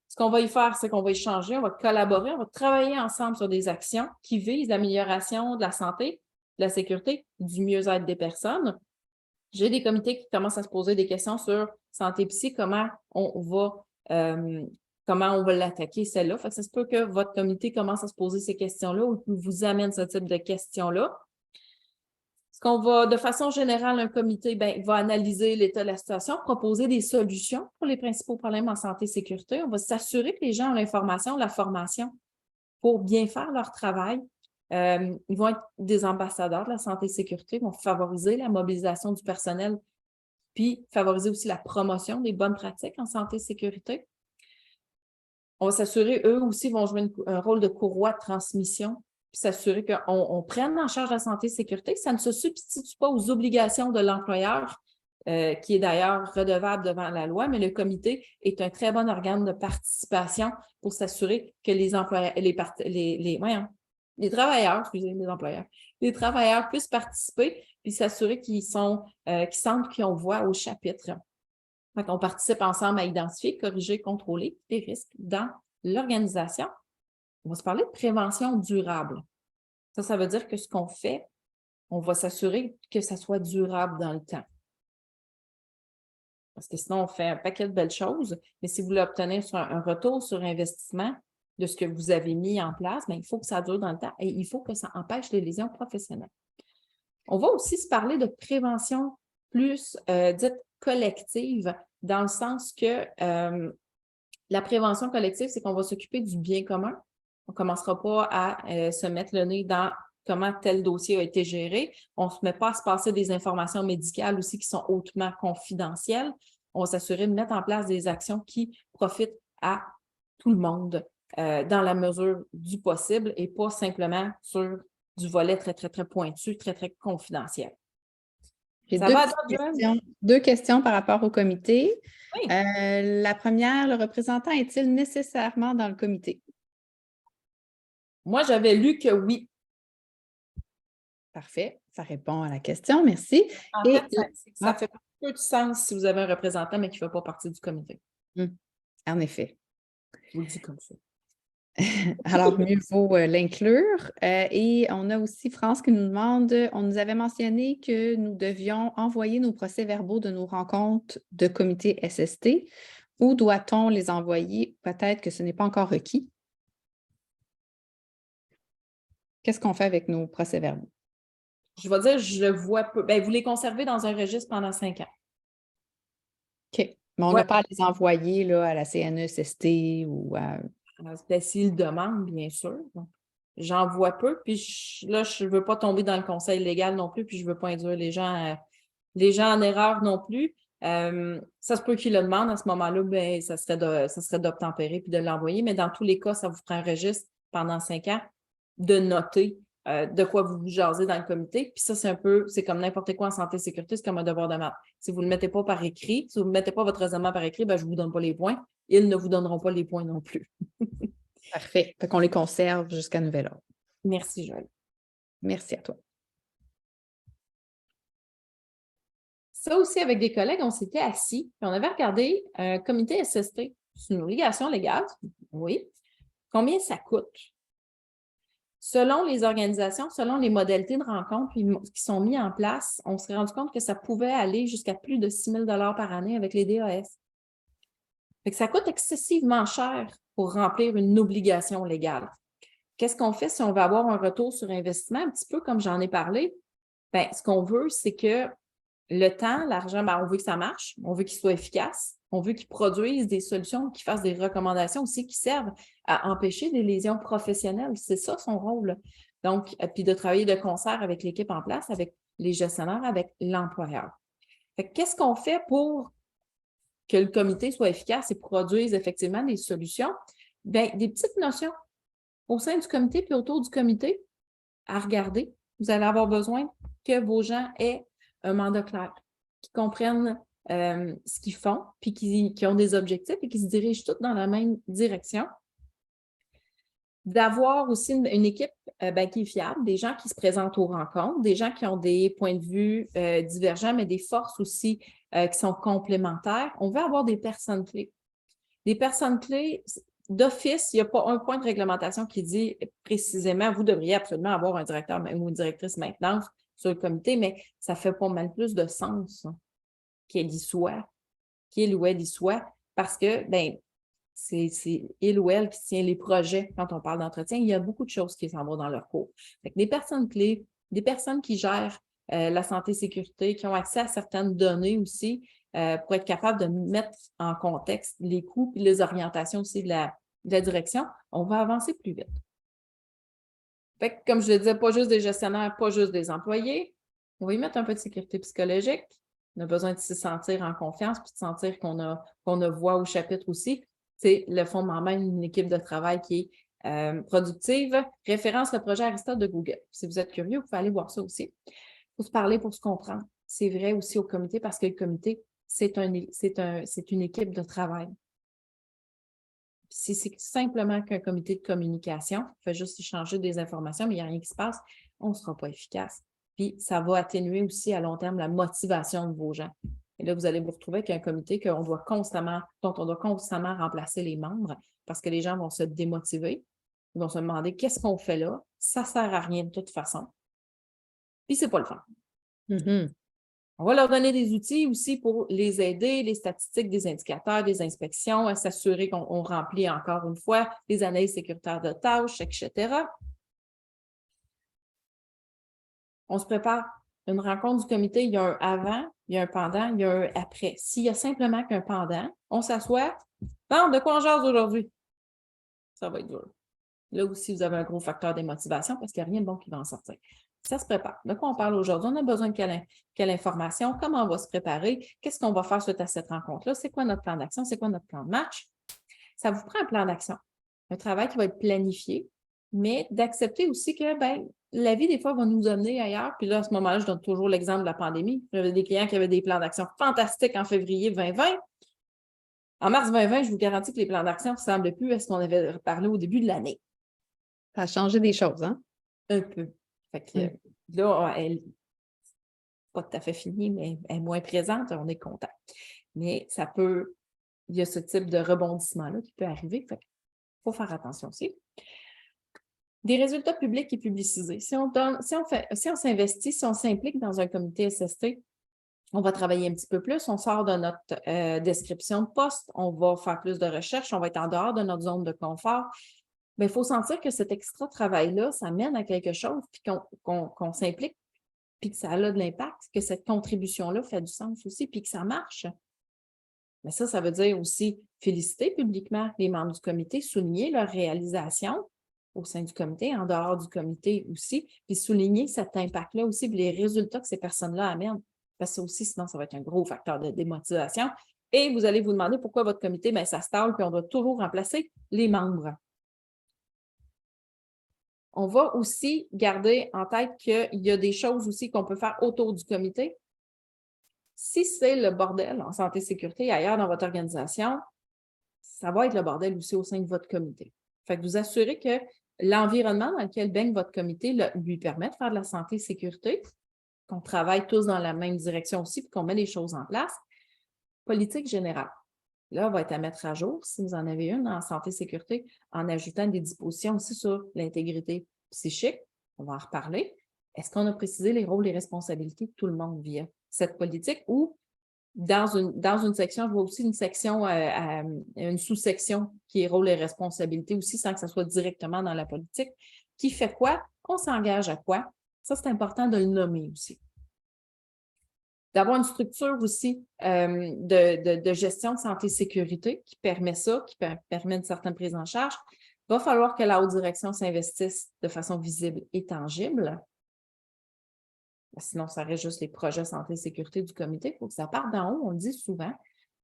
Ce qu'on va y faire, c'est qu'on va échanger, on va collaborer, on va travailler ensemble sur des actions qui visent l'amélioration de la santé, de la sécurité, du mieux-être des personnes. J'ai des comités qui commencent à se poser des questions sur santé psy, comment on va l'attaquer, celle-là. Fait que ça se peut que votre comité commence à se poser ces questions-là ou vous amène ce type de questions-là. Ce qu'on va, de façon générale, un comité va analyser l'état de la situation, proposer des solutions pour les principaux problèmes en santé et sécurité. On va s'assurer que les gens ont l'information, la formation pour bien faire leur travail. Ils vont être des ambassadeurs de la santé et sécurité, ils vont favoriser la mobilisation du personnel, puis favoriser aussi la promotion des bonnes pratiques en santé et sécurité. On va s'assurer, eux aussi, vont jouer un rôle de courroie de transmission, puis s'assurer qu'on prenne en charge la santé et sécurité. Ça ne se substitue pas aux obligations de l'employeur, qui est d'ailleurs redevable devant la loi, mais le comité est un très bon organe de participation pour s'assurer que les employeurs, les travailleurs puissent participer puis s'assurer qu'ils sentent qu'ils ont voix au chapitre. Fait qu'on participe ensemble à identifier, corriger, contrôler les risques dans l'organisation. On va se parler de prévention durable. Ça veut dire que ce qu'on fait, on va s'assurer que ça soit durable dans le temps. Parce que sinon, on fait un paquet de belles choses, mais si vous voulez obtenir un retour sur investissement de ce que vous avez mis en place, il faut que ça dure dans le temps et il faut que ça empêche les lésions professionnelles. On va aussi se parler de prévention plus dite collective, dans le sens que la prévention collective, c'est qu'on va s'occuper du bien commun. On ne commencera pas à se mettre le nez dans comment tel dossier a été géré. On ne se met pas à se passer des informations médicales aussi qui sont hautement confidentielles. On va s'assurer de mettre en place des actions qui profitent à tout le monde dans la mesure du possible et pas simplement sur du volet très, très, très pointu, très, très confidentiel. J'ai deux questions par rapport au comité. Oui. La première, le représentant est-il nécessairement dans le comité? Moi, j'avais lu que oui. Parfait, ça répond à la question, merci. En fait, ça fait peu de sens si vous avez un représentant, mais qui ne fait pas partie du comité. En effet. Je vous le dis comme ça. Alors, mieux vaut l'inclure. Et on a aussi France qui nous demande, on nous avait mentionné que nous devions envoyer nos procès-verbaux de nos rencontres de comité SST. Où doit-on les envoyer? Peut-être que ce n'est pas encore requis. Qu'est-ce qu'on fait avec nos procès-verbaux? Je vais dire, je le vois peu. Ben, vous les conservez dans un registre pendant 5 ans. OK. Mais on n'a pas à les envoyer là, à la CNESST ou à... Ben, s'ils demandent, bien sûr. J'en vois peu, puis là, je ne veux pas tomber dans le conseil légal non plus, puis je ne veux pas induire les gens en erreur non plus. Ça se peut qu'ils le demandent à ce moment-là, ben, ça serait d'obtempérer puis de l'envoyer, mais dans tous les cas, ça vous prend un registre pendant 5 ans de noter de quoi vous jasez dans le comité. Puis ça, c'est comme n'importe quoi en santé et sécurité, c'est comme un devoir de maths. Si vous ne le mettez pas par écrit, si vous ne mettez pas votre raisonnement par écrit, ben, je ne vous donne pas les points. Ils ne vous donneront pas les points non plus. Parfait. Fait qu'on les conserve jusqu'à nouvel ordre. Merci, Joël. Merci à toi. Ça aussi, avec des collègues, on s'était assis et on avait regardé un comité SST. C'est une obligation légale, oui. Combien ça coûte? Selon les organisations, selon les modalités de rencontre qui sont mises en place, on s'est rendu compte que ça pouvait aller jusqu'à plus de 6 000 par année avec les DAS. Fait que ça coûte excessivement cher pour remplir une obligation légale. Qu'est-ce qu'on fait si on veut avoir un retour sur investissement? Un petit peu comme j'en ai parlé, bien, ce qu'on veut, c'est que le temps, l'argent, bien, on veut que ça marche, on veut qu'il soit efficace, on veut qu'il produise des solutions, qu'il fasse des recommandations aussi qui servent à empêcher des lésions professionnelles. C'est ça son rôle. Donc, puis de travailler de concert avec l'équipe en place, avec les gestionnaires, avec l'employeur. Fait que qu'est-ce qu'on fait pour que le comité soit efficace et produise effectivement des solutions? Bien, des petites notions au sein du comité puis autour du comité à regarder. Vous allez avoir besoin que vos gens aient un mandat clair, qui comprennent ce qu'ils font, puis qui ont des objectifs et qui se dirigent tous dans la même direction. D'avoir aussi une équipe qui est fiable, des gens qui se présentent aux rencontres, des gens qui ont des points de vue divergents, mais des forces aussi qui sont complémentaires. On veut avoir des personnes clés. Des personnes clés, d'office, il n'y a pas un point de réglementation qui dit précisément, vous devriez absolument avoir un directeur ou une directrice maintenance sur le comité, mais ça fait pas mal plus de sens qu'il y soit, qu'il ou elle y soit, parce que, ben, c'est il ou elle qui tient les projets quand on parle d'entretien. Il y a beaucoup de choses qui s'en vont dans leur cours. Fait que des personnes clés, des personnes qui gèrent la santé et sécurité, qui ont accès à certaines données aussi, pour être capable de mettre en contexte les coûts et les orientations aussi de la direction, on va avancer plus vite. Fait que, comme je le disais, pas juste des gestionnaires, pas juste des employés. On va y mettre un peu de sécurité psychologique. On a besoin de se sentir en confiance puis de sentir qu'on a voix au chapitre aussi. C'est le fondement même d'une équipe de travail qui est productive. Référence le projet Aristote de Google. Si vous êtes curieux, vous pouvez aller voir ça aussi. Il faut se parler pour se comprendre. C'est vrai aussi au comité parce que le comité, c'est une équipe de travail. Si c'est simplement qu'un comité de communication, on fait juste échanger des informations, mais il n'y a rien qui se passe, on ne sera pas efficace. Puis, ça va atténuer aussi à long terme la motivation de vos gens. Et là, vous allez vous retrouver avec un comité dont on doit constamment remplacer les membres parce que les gens vont se démotiver. Ils vont se demander qu'est-ce qu'on fait là? Ça ne sert à rien de toute façon. Puis, c'est pas le fun. Mm-hmm. On va leur donner des outils aussi pour les aider, les statistiques, des indicateurs, des inspections, à s'assurer qu'on remplit encore une fois les analyses sécuritaires de tâches, etc. On se prépare. Une rencontre du comité, il y a un avant, il y a un pendant, il y a un après. S'il y a simplement qu'un pendant, on s'assoit. Bon, de quoi on jase aujourd'hui? Ça va être dur. Là aussi, vous avez un gros facteur d'émotivation parce qu'il n'y a rien de bon qui va en sortir. Ça se prépare. De quoi on parle aujourd'hui? On a besoin de quelle information? Comment on va se préparer? Qu'est-ce qu'on va faire suite à cette rencontre-là? C'est quoi notre plan d'action? C'est quoi notre plan de match? Ça vous prend un plan d'action. Un travail qui va être planifié, mais d'accepter aussi que la vie, des fois, va nous amener ailleurs. Puis là, à ce moment-là, je donne toujours l'exemple de la pandémie. J'avais des clients qui avaient des plans d'action fantastiques en février 2020. En mars 2020, je vous garantis que les plans d'action ne ressemblent plus à ce qu'on avait parlé au début de l'année. Ça a changé des choses, hein? Un peu. Fait que là, elle n'est pas tout à fait finie, mais elle est moins présente, on est content. Mais il y a ce type de rebondissement-là qui peut arriver. Fait qu'il faut faire attention aussi. Des résultats publics et publicisés. Si on s'investit, si on s'implique dans un comité SST, On va travailler un petit peu plus, on sort de notre description de poste, on va faire plus de recherche, on va être en dehors de notre zone de confort. Mais il faut sentir que cet extra travail-là, ça mène à quelque chose, puis qu'on s'implique, puis que ça a de l'impact, que cette contribution-là fait du sens aussi, puis que ça marche. Mais ça veut dire aussi féliciter publiquement les membres du comité, souligner leur réalisation au sein du comité, en dehors du comité aussi, puis souligner cet impact-là aussi, puis les résultats que ces personnes-là amènent. Parce que ça aussi, sinon, ça va être un gros facteur de démotivation. Et vous allez vous demander pourquoi votre comité, bien, ça stalle, puis on doit toujours remplacer les membres. On va aussi garder en tête qu'il y a des choses aussi qu'on peut faire autour du comité. Si c'est le bordel en santé et sécurité ailleurs dans votre organisation, ça va être le bordel aussi au sein de votre comité. Fait que vous assurez que l'environnement dans lequel baigne votre comité lui permet de faire de la santé et sécurité, qu'on travaille tous dans la même direction aussi, puis qu'on met les choses en place. Politique générale. Là, va être à mettre à jour, si vous en avez une en santé et sécurité, en ajoutant des dispositions aussi sur l'intégrité psychique. On va en reparler. Est-ce qu'on a précisé les rôles et responsabilités de tout le monde via cette politique ou dans une section, je vois aussi une section, une sous-section qui est rôles et responsabilités aussi, sans que ça soit directement dans la politique. Qui fait quoi? On s'engage à quoi? Ça, c'est important de le nommer aussi. D'avoir une structure aussi de gestion de santé et sécurité qui permet ça, qui permet une certaine prise en charge. Il va falloir que la haute direction s'investisse de façon visible et tangible. Sinon, ça reste juste les projets santé et sécurité du comité. Il faut que ça parte d'en haut, on le dit souvent.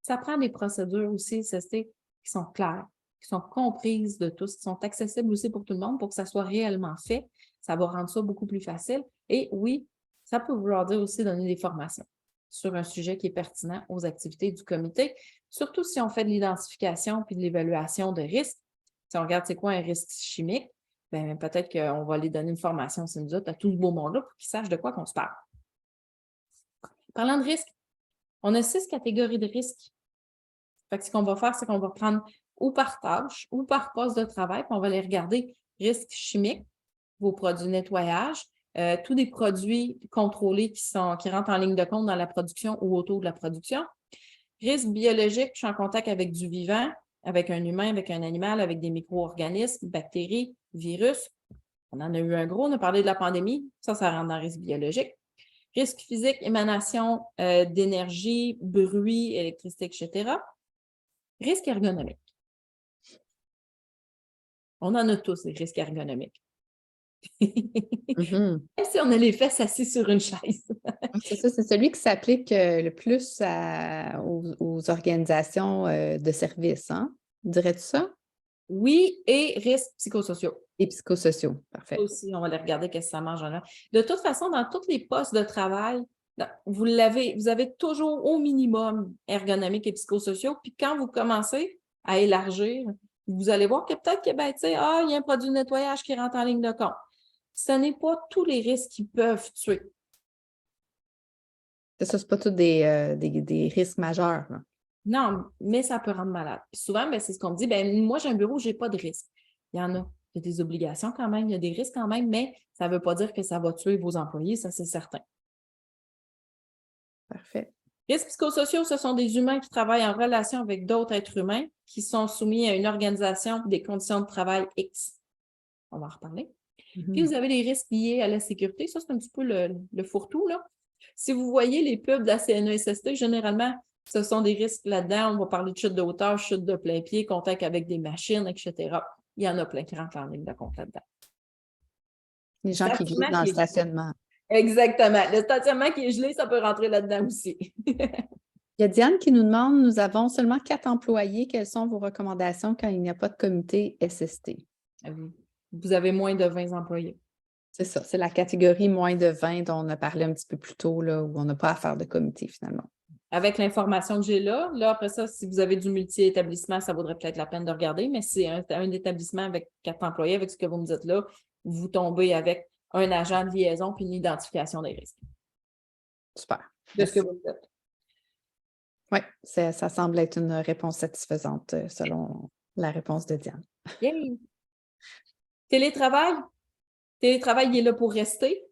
Ça prend des procédures aussi, SST, qui sont claires, qui sont comprises de tous, qui sont accessibles aussi pour tout le monde pour que ça soit réellement fait. Ça va rendre ça beaucoup plus facile. Et oui, ça peut vouloir dire aussi donner des formations sur un sujet qui est pertinent aux activités du comité, surtout si on fait de l'identification puis de l'évaluation de risques. Si on regarde c'est quoi un risque chimique, bien, peut-être qu'on va aller donner une formation à tout ce beau monde-là pour qu'ils sachent de quoi qu'on se parle. Parlant de risques, on a 6 catégories de risques. Fait que ce qu'on va faire, c'est qu'on va prendre ou par tâche ou par poste de travail, puis on va les regarder risques chimiques, vos produits de nettoyage, tous des produits contrôlés qui rentrent en ligne de compte dans la production ou autour de la production. Risques biologiques, je suis en contact avec du vivant, avec un humain, avec un animal, avec des micro-organismes, bactéries, virus. On en a eu un gros, on a parlé de la pandémie, ça rentre dans risque biologique. Risque physique, émanation d'énergie, bruit, électricité, etc. Risque ergonomique. On en a tous, les risques ergonomiques. Même si on a les fesses assis sur une chaise. C'est ça, c'est celui qui s'applique le plus aux organisations de services, hein? Dirais-tu ça? Oui, et risques psychosociaux. Et psychosociaux, parfait. Aussi, on va les regarder qu'est-ce que ça mange en là. De toute façon, dans tous les postes de travail, vous avez toujours au minimum ergonomique et psychosociaux. Puis quand vous commencez à élargir, vous allez voir que peut-être que, il y a un produit de nettoyage qui rentre en ligne de compte. Ce n'est pas tous les risques qui peuvent tuer. C'est ça, c'est pas tous des risques majeurs, là. Non, mais ça peut rendre malade. Puis souvent, c'est ce qu'on me dit, moi, j'ai un bureau, j'ai pas de risque. Il y en a. Il y a des obligations quand même, il y a des risques quand même, mais ça ne veut pas dire que ça va tuer vos employés, ça, c'est certain. Parfait. Risques psychosociaux, ce sont des humains qui travaillent en relation avec d'autres êtres humains qui sont soumis à une organisation des conditions de travail X. On va en reparler. Puis, vous avez les risques liés à la sécurité. Ça, c'est un petit peu le fourre-tout, là. Si vous voyez les pubs de la CNESST, généralement, ce sont des risques là-dedans. On va parler de chute de hauteur, chute de plein pied, contact avec des machines, etc. Il y en a plein qui rentrent en ligne de compte là-dedans. Les gens qui glissent dans le stationnement. Exactement. Le stationnement qui est gelé, ça peut rentrer là-dedans aussi. Il y a Diane qui nous demande, nous avons seulement 4 employés. Quelles sont vos recommandations quand il n'y a pas de comité SST? Vous avez moins de 20 employés. C'est ça, c'est la catégorie moins de 20 dont on a parlé un petit peu plus tôt, là, où on n'a pas à faire de comité finalement. Avec l'information que j'ai là, après ça, si vous avez du multi-établissement, ça vaudrait peut-être la peine de regarder, mais si c'est un établissement avec 4 employés, avec ce que vous me dites là, vous tombez avec un agent de liaison puis une identification des risques. Super. De ce que vous me dites. Oui, ça semble être une réponse satisfaisante selon la réponse de Diane. Yay! Télétravail? Télétravail, il est là pour rester.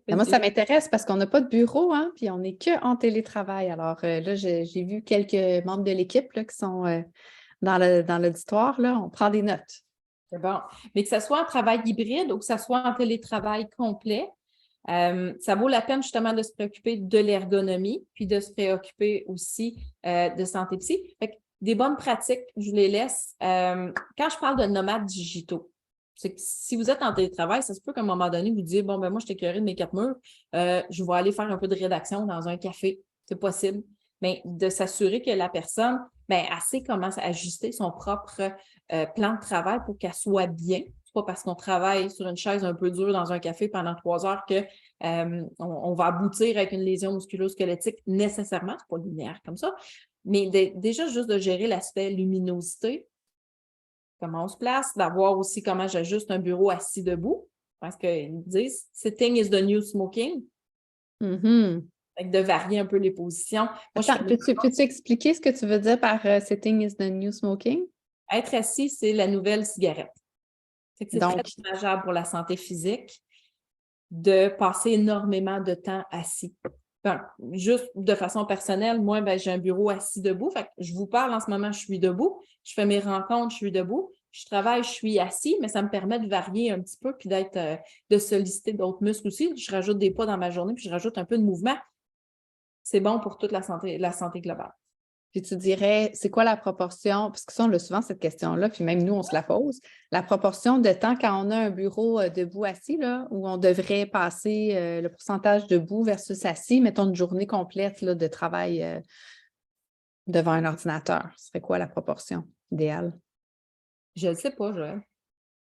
Moi, ça m'intéresse parce qu'on n'a pas de bureau, hein, puis on n'est qu'en télétravail. Alors là, j'ai vu quelques membres de l'équipe là, qui sont dans l'auditoire. Là, on prend des notes. C'est bon. Mais que ce soit en travail hybride ou que ce soit en télétravail complet, ça vaut la peine justement de se préoccuper de l'ergonomie, puis de se préoccuper aussi de santé psy. Fait que des bonnes pratiques, je vous les laisse. Quand je parle de nomades digitaux, c'est que si vous êtes en télétravail, ça se peut qu'à un moment donné, vous disiez, bon, ben moi, je suis écœurée de mes 4 murs, je vais aller faire un peu de rédaction dans un café. C'est possible. Mais de s'assurer que la personne, ben, elle sait comment ajuster son propre plan de travail pour qu'elle soit bien. C'est pas parce qu'on travaille sur une chaise un peu dure dans un café pendant 3 heures que on va aboutir avec une lésion musculo-squelettique nécessairement. C'est pas linéaire comme ça. Mais déjà, juste de gérer l'aspect luminosité, comment on se place, d'avoir aussi comment j'ajuste un bureau assis debout. Parce qu'ils disent « sitting is the new smoking ». De varier un peu les positions. Moi, Attends, peux-tu expliquer ce que tu veux dire par sitting is the new smoking? Être assis, c'est la nouvelle cigarette. C'est très dommageable pour la santé physique de passer énormément de temps assis. Ben, juste de façon personnelle, moi, ben, j'ai un bureau assis debout. Fait que je vous parle en ce moment, je suis debout. Je fais mes rencontres, je suis debout. Je travaille, je suis assis, mais ça me permet de varier un petit peu puis de solliciter d'autres muscles aussi. Je rajoute des poids dans ma journée puis je rajoute un peu de mouvement. C'est bon pour toute la santé globale. Puis tu dirais, c'est quoi la proportion, parce que ça, on a souvent cette question-là, puis même nous, on se la pose, la proportion de temps quand on a un bureau debout assis, là, où on devrait passer le pourcentage debout versus assis, mettons une journée complète là, de travail devant un ordinateur. Ce serait quoi la proportion idéale? Je ne sais pas, Joël.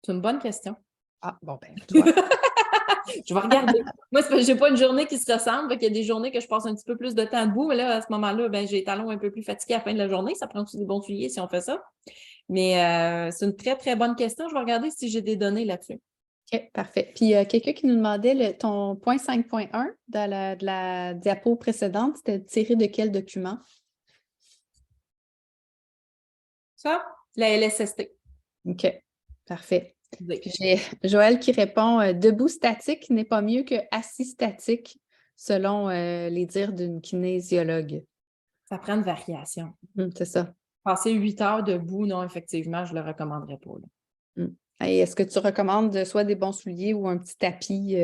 C'est une bonne question. Ah, bon, ben, tu vois. Je vais regarder. Moi, je n'ai pas une journée qui se ressemble. Il y a des journées que je passe un petit peu plus de temps debout, mais là, à ce moment-là, ben, j'ai les talons un peu plus fatigués à la fin de la journée. Ça prend aussi des bons souliers si on fait ça. Mais c'est une très, très bonne question. Je vais regarder si j'ai des données là-dessus. OK, parfait. Puis, quelqu'un qui nous demandait ton point 5.1 de la diapo précédente, c'était tiré de quel document? Ça, la LSST. OK, parfait. J'ai Joël qui répond debout statique n'est pas mieux que assis statique, selon les dires d'une kinésiologue. Ça prend une variation. C'est ça. Passer 8 heures debout, non, effectivement, je ne le recommanderais pas. Et est-ce que tu recommandes soit des bons souliers ou un petit tapis?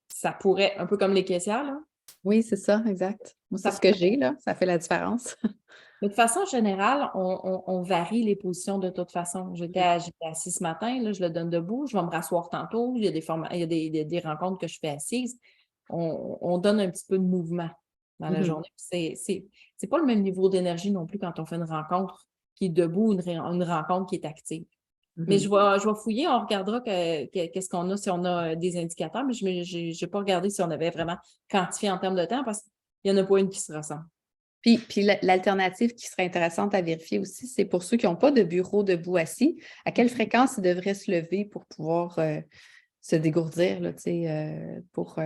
Ça pourrait, un peu comme les caissières, là. Oui, c'est ça, exact. Moi, c'est ce que j'ai, là. Ça fait la différence. De façon générale, on varie les positions de toute façon. J'étais assise ce matin, là, je le donne debout, je vais me rasseoir tantôt. Il y a des rencontres que je fais assise. On donne un petit peu de mouvement dans la journée. C'est pas le même niveau d'énergie non plus quand on fait une rencontre qui est debout, une rencontre qui est active. Mais je vais fouiller, on regardera qu'est-ce qu'on a, si on a des indicateurs, mais je n'ai pas regardé si on avait vraiment quantifié en termes de temps parce qu'il n'y en a pas une qui se ressemble. Puis l'alternative qui serait intéressante à vérifier aussi, c'est pour ceux qui n'ont pas de bureau debout assis, à quelle fréquence ils devraient se lever pour pouvoir se dégourdir, là, pour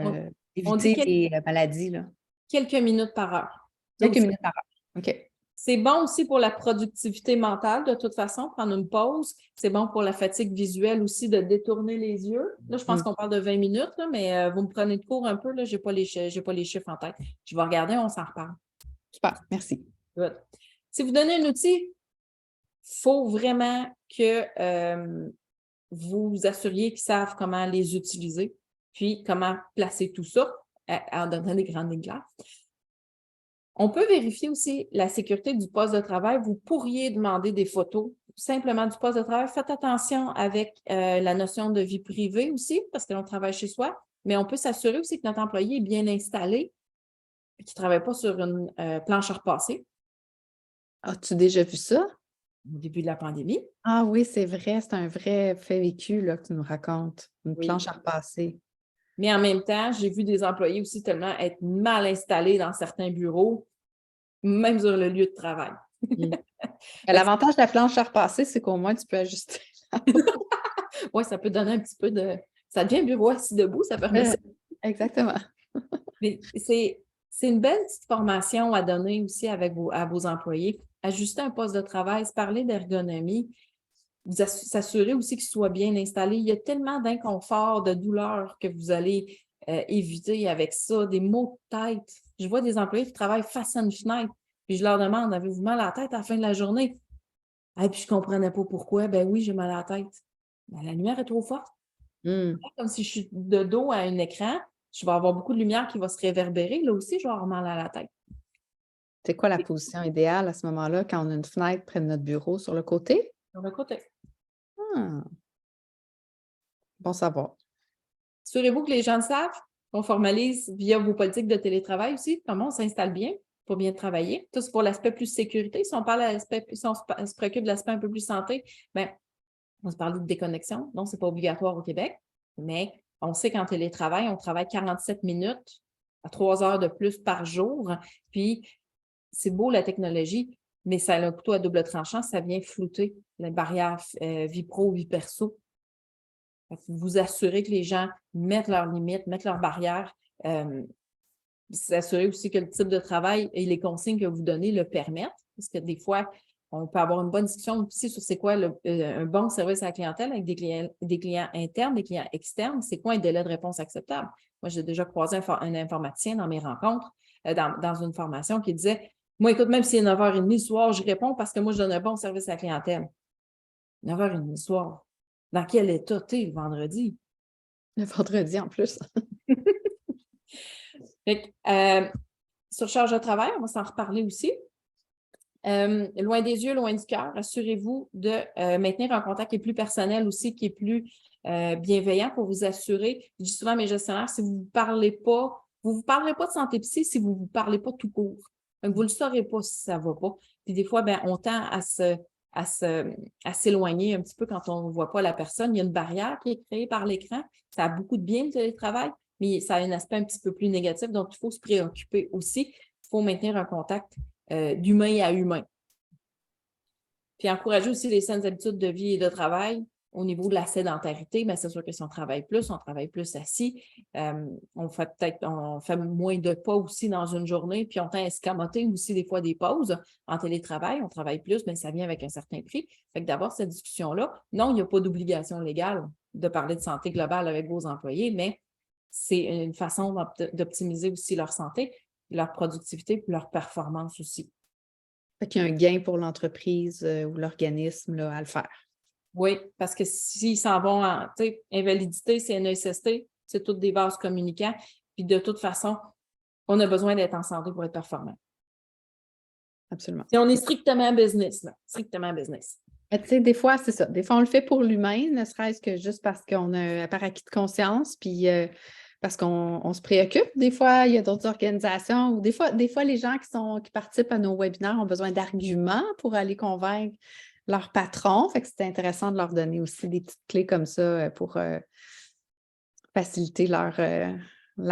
éviter les maladies. Là. Quelques minutes par heure. Quelques minutes par heure. OK. C'est bon aussi pour la productivité mentale, de toute façon, prendre une pause. C'est bon pour la fatigue visuelle aussi, de détourner les yeux. Là, je pense qu'on parle de 20 minutes, là, mais vous me prenez de court un peu. Je n'ai pas les chiffres en tête. Je vais regarder, on s'en reparle. Super, merci. Good. Si vous donnez un outil, il faut vraiment que vous vous assuriez qu'ils savent comment les utiliser, puis comment placer tout ça en donnant des grandes lignes claires. On peut vérifier aussi la sécurité du poste de travail. Vous pourriez demander des photos simplement du poste de travail. Faites attention avec la notion de vie privée aussi, parce que l'on travaille chez soi, mais on peut s'assurer aussi que notre employé est bien installé et qu'il ne travaille pas sur une planche à repasser. As-tu déjà vu ça? Au début de la pandémie. Ah oui, c'est vrai, c'est un vrai fait vécu là, que tu nous racontes. Une planche à repasser. Mais en même temps, j'ai vu des employés aussi tellement être mal installés dans certains bureaux, même sur le lieu de travail. L'avantage de la planche à repasser, c'est qu'au moins, tu peux ajuster. Oui, ça peut donner un petit peu de... Ça devient un bureau assis debout, ça permet ça. Exactement. Mais c'est une belle petite formation à donner aussi à vos employés. Ajuster un poste de travail, se parler d'ergonomie. s'assurer aussi qu'il soit bien installé. Il y a tellement d'inconfort, de douleur que vous allez éviter avec ça, des maux de tête. Je vois des employés qui travaillent face à une fenêtre, puis je leur demande, avez-vous mal à la tête à la fin de la journée? Et puis je ne comprenais pas pourquoi. Ben oui, j'ai mal à la tête. Ben, la lumière est trop forte. Comme si je suis de dos à un écran, je vais avoir beaucoup de lumière qui va se réverbérer. Là aussi, je vais avoir mal à la tête. C'est quoi la position idéale à ce moment-là quand on a une fenêtre près de notre bureau sur le côté? Sur le côté. Bon savoir. Assurez-vous que les gens le savent. On formalise via vos politiques de télétravail aussi, comment on s'installe bien pour bien travailler. Tout c'est pour l'aspect plus sécurité. Si on parle à l'aspect, si on se préoccupe de l'aspect un peu plus santé, bien, on se parle de déconnexion. Donc, ce n'est pas obligatoire au Québec, mais on sait qu'en télétravail, on travaille 47 minutes à 3 heures de plus par jour. Puis, c'est beau la technologie, mais ça a un couteau à double tranchant, ça vient flouter les barrières vie pro, vie perso. Vous assurez que les gens mettent leurs limites, mettent leurs barrières. S'assurer aussi que le type de travail et les consignes que vous donnez le permettent. Parce que des fois, on peut avoir une bonne discussion aussi sur c'est quoi un bon service à la clientèle avec des clients internes, des clients externes. C'est quoi un délai de réponse acceptable? Moi, j'ai déjà croisé un informaticien dans mes rencontres, dans une formation qui disait, moi, écoute, même si c'est 9h30 le soir, je réponds parce que moi, je donne un bon service à la clientèle. 9h30 le soir. Dans quel état t'es le vendredi? Le vendredi en plus. Fait surcharge de travail, on va s'en reparler aussi. Loin des yeux, loin du cœur, assurez-vous de maintenir un contact qui est plus personnel aussi, qui est plus bienveillant pour vous assurer. Je dis souvent à mes gestionnaires, si vous ne parlerez pas de santé psy si vous ne vous parlez pas tout court. Donc, vous ne le saurez pas si ça ne va pas. Puis des fois, on tend à s'éloigner un petit peu quand on ne voit pas la personne. Il y a une barrière qui est créée par l'écran. Ça a beaucoup de bien, le télétravail, mais ça a un aspect un petit peu plus négatif. Donc, il faut se préoccuper aussi. Il faut maintenir un contact d'humain à humain. Puis encourager aussi les saines habitudes de vie et de travail au niveau de la sédentarité. Mais c'est sûr que si on travaille plus assis, on fait moins de pas aussi dans une journée, puis on tend à escamoter aussi des fois des pauses en télétravail. On travaille plus, mais ça vient avec un certain prix. Fait que d'avoir cette discussion-là, non, il n'y a pas d'obligation légale de parler de santé globale avec vos employés, mais c'est une façon d'optimiser aussi leur santé, leur productivité et leur performance aussi. Fait qu'il y a un gain pour l'entreprise ou l'organisme là, à le faire. Oui, parce que s'ils s'en vont en invalidité, CNESST, c'est toutes des vases communicants. Puis de toute façon, on a besoin d'être en santé pour être performant. Absolument. Et on est strictement business, là. Strictement business. Tu sais, des fois, c'est ça. Des fois, on le fait pour l'humain, ne serait-ce que juste parce qu'on a par acquis de conscience, puis parce qu'on se préoccupe. Des fois, il y a d'autres organisations, ou des fois, les gens qui participent à nos webinaires ont besoin d'arguments pour aller convaincre leur patron. Fait que c'est intéressant de leur donner aussi des petites clés comme ça pour faciliter la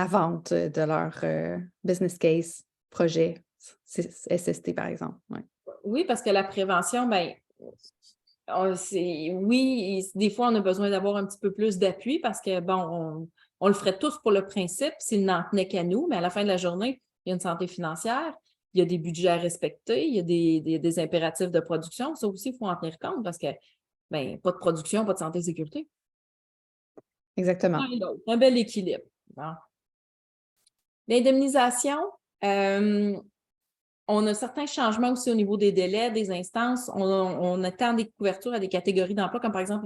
vente de leur business case, projet, SST par exemple. Ouais. Oui, parce que la prévention, oui, des fois, on a besoin d'avoir un petit peu plus d'appui parce que, on le ferait tous pour le principe s'il n'en tenait qu'à nous, mais à la fin de la journée, il y a une santé financière, il y a des budgets à respecter, il y a des impératifs de production. Ça aussi, il faut en tenir compte parce que, pas de production, pas de santé et sécurité. Exactement. Un bel équilibre. Bon. L'indemnisation, on a certains changements aussi au niveau des délais, des instances. On attend des couvertures à des catégories d'emploi, comme par exemple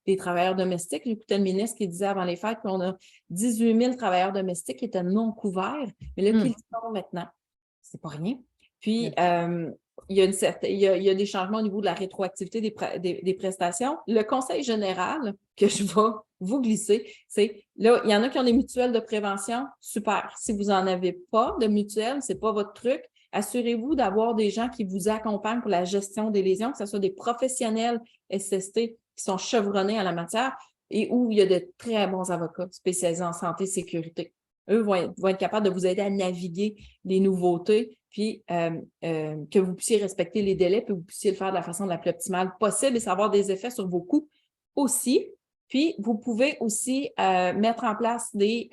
les travailleurs domestiques. J'écoutais le ministre qui disait avant les fêtes qu'on a 18 000 travailleurs domestiques qui étaient non couverts, mais là, qu'ils sont maintenant. C'est pas rien. Puis, il y a des changements au niveau de la rétroactivité des prestations. Le conseil général que je vais vous glisser, c'est là, il y en a qui ont des mutuelles de prévention. Super. Si vous n'en avez pas de mutuelle, ce n'est pas votre truc. Assurez-vous d'avoir des gens qui vous accompagnent pour la gestion des lésions, que ce soit des professionnels SST qui sont chevronnés à la matière et où il y a de très bons avocats spécialisés en santé et sécurité. Eux vont être capables de vous aider à naviguer les nouveautés, puis que vous puissiez respecter les délais, puis vous puissiez le faire de la façon la plus optimale possible et savoir des effets sur vos coûts aussi. Puis, vous pouvez aussi mettre en place des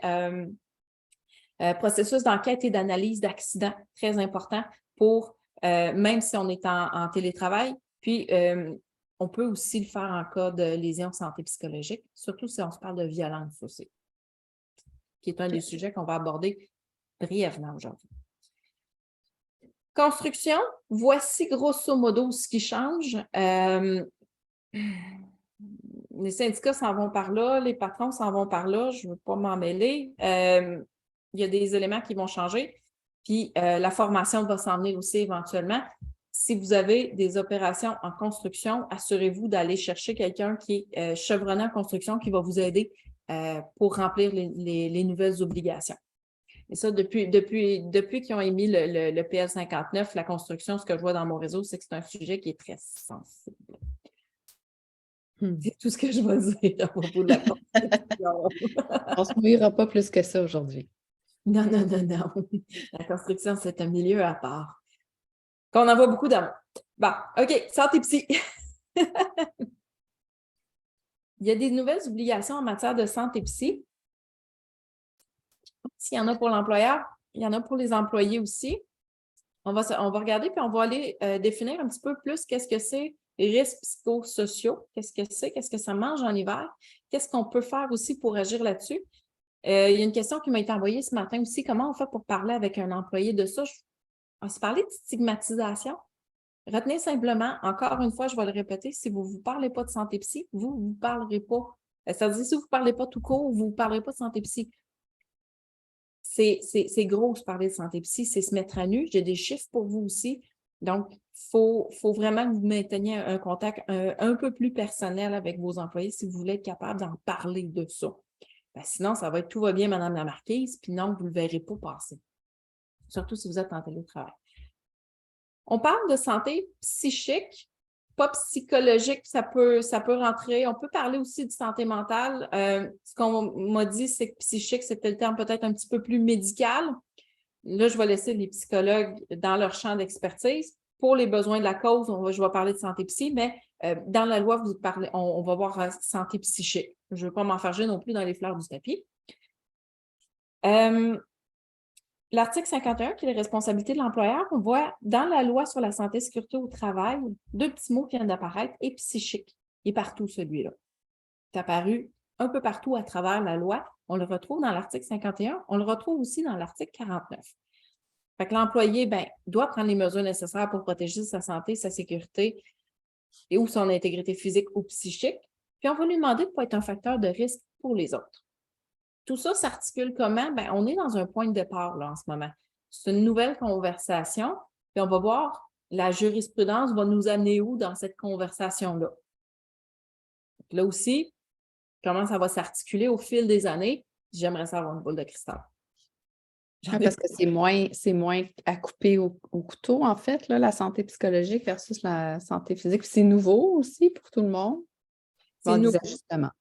processus d'enquête et d'analyse d'accidents, très important pour, même si on est en télétravail. Puis, on peut aussi le faire en cas de lésion santé psychologique, surtout si on se parle de violence aussi, qui est un des sujets qu'on va aborder brièvement aujourd'hui. Construction, voici grosso modo ce qui change. Les syndicats s'en vont par là, les patrons s'en vont par là, je ne veux pas m'en mêler. Il y a des éléments qui vont changer, puis la formation va s'en venir aussi éventuellement. Si vous avez des opérations en construction, assurez-vous d'aller chercher quelqu'un qui est chevronné en construction qui va vous aider pour remplir les nouvelles obligations. Et ça, depuis qu'ils ont émis le PL 59, la construction, ce que je vois dans mon réseau, c'est que c'est un sujet qui est très sensible. C'est tout ce que je vais dire à propos de la construction. On ne se mouillera pas plus que ça aujourd'hui. Non. La construction, c'est un milieu à part. Qu'on en voit beaucoup d'amour. Bon, OK, santé psy. Il y a des nouvelles obligations en matière de santé psy. S'il y en a pour l'employeur, il y en a pour les employés aussi. On va regarder puis on va aller définir un petit peu plus qu'est-ce que c'est les risques psychosociaux, qu'est-ce que ça mange en hiver, qu'est-ce qu'on peut faire aussi pour agir là-dessus. Il y a une question qui m'a été envoyée ce matin aussi, comment on fait pour parler avec un employé de ça? On s'est parlé de stigmatisation. Retenez simplement, encore une fois, je vais le répéter, si vous ne vous parlez pas de santé psy, vous ne parlerez pas. C'est-à-dire, si vous ne parlez pas tout court, vous ne parlerez pas de santé psy. C'est gros de parler de santé psy, c'est se mettre à nu. J'ai des chiffres pour vous aussi. Donc, il faut vraiment que vous mainteniez un contact un peu plus personnel avec vos employés si vous voulez être capable d'en parler de ça. Ben, sinon, ça va être tout va bien, Madame la Marquise, puis non, vous ne le verrez pas passer. Surtout si vous êtes en télétravail. On parle de santé psychique, pas psychologique, ça peut rentrer. On peut parler aussi de santé mentale. Ce qu'on m'a dit, c'est que psychique, c'était le terme peut-être un petit peu plus médical. Là, je vais laisser les psychologues dans leur champ d'expertise. Pour les besoins de la cause, je vais parler de santé psy, mais dans la loi, on va voir santé psychique. Je ne veux pas m'enfarger non plus dans les fleurs du tapis. L'article 51, qui est les responsabilités de l'employeur, on voit dans la loi sur la santé et sécurité au travail, 2 petits mots qui viennent d'apparaître, et psychique. Il est partout, celui-là. C'est apparu un peu partout à travers la loi. On le retrouve dans l'article 51. On le retrouve aussi dans l'article 49. Fait que l'employé, doit prendre les mesures nécessaires pour protéger sa santé, sa sécurité et ou son intégrité physique ou psychique. Puis on va lui demander de ne pas être un facteur de risque pour les autres. Tout ça s'articule comment? On est dans un point de départ là, en ce moment. C'est une nouvelle conversation, puis on va voir la jurisprudence va nous amener où dans cette conversation-là. Là aussi, comment ça va s'articuler au fil des années? J'aimerais ça avoir une boule de cristal. Parce que c'est moins à couper au couteau, en fait, là, la santé psychologique versus la santé physique. C'est nouveau aussi pour tout le monde. C'est nouveau. Des ajustements.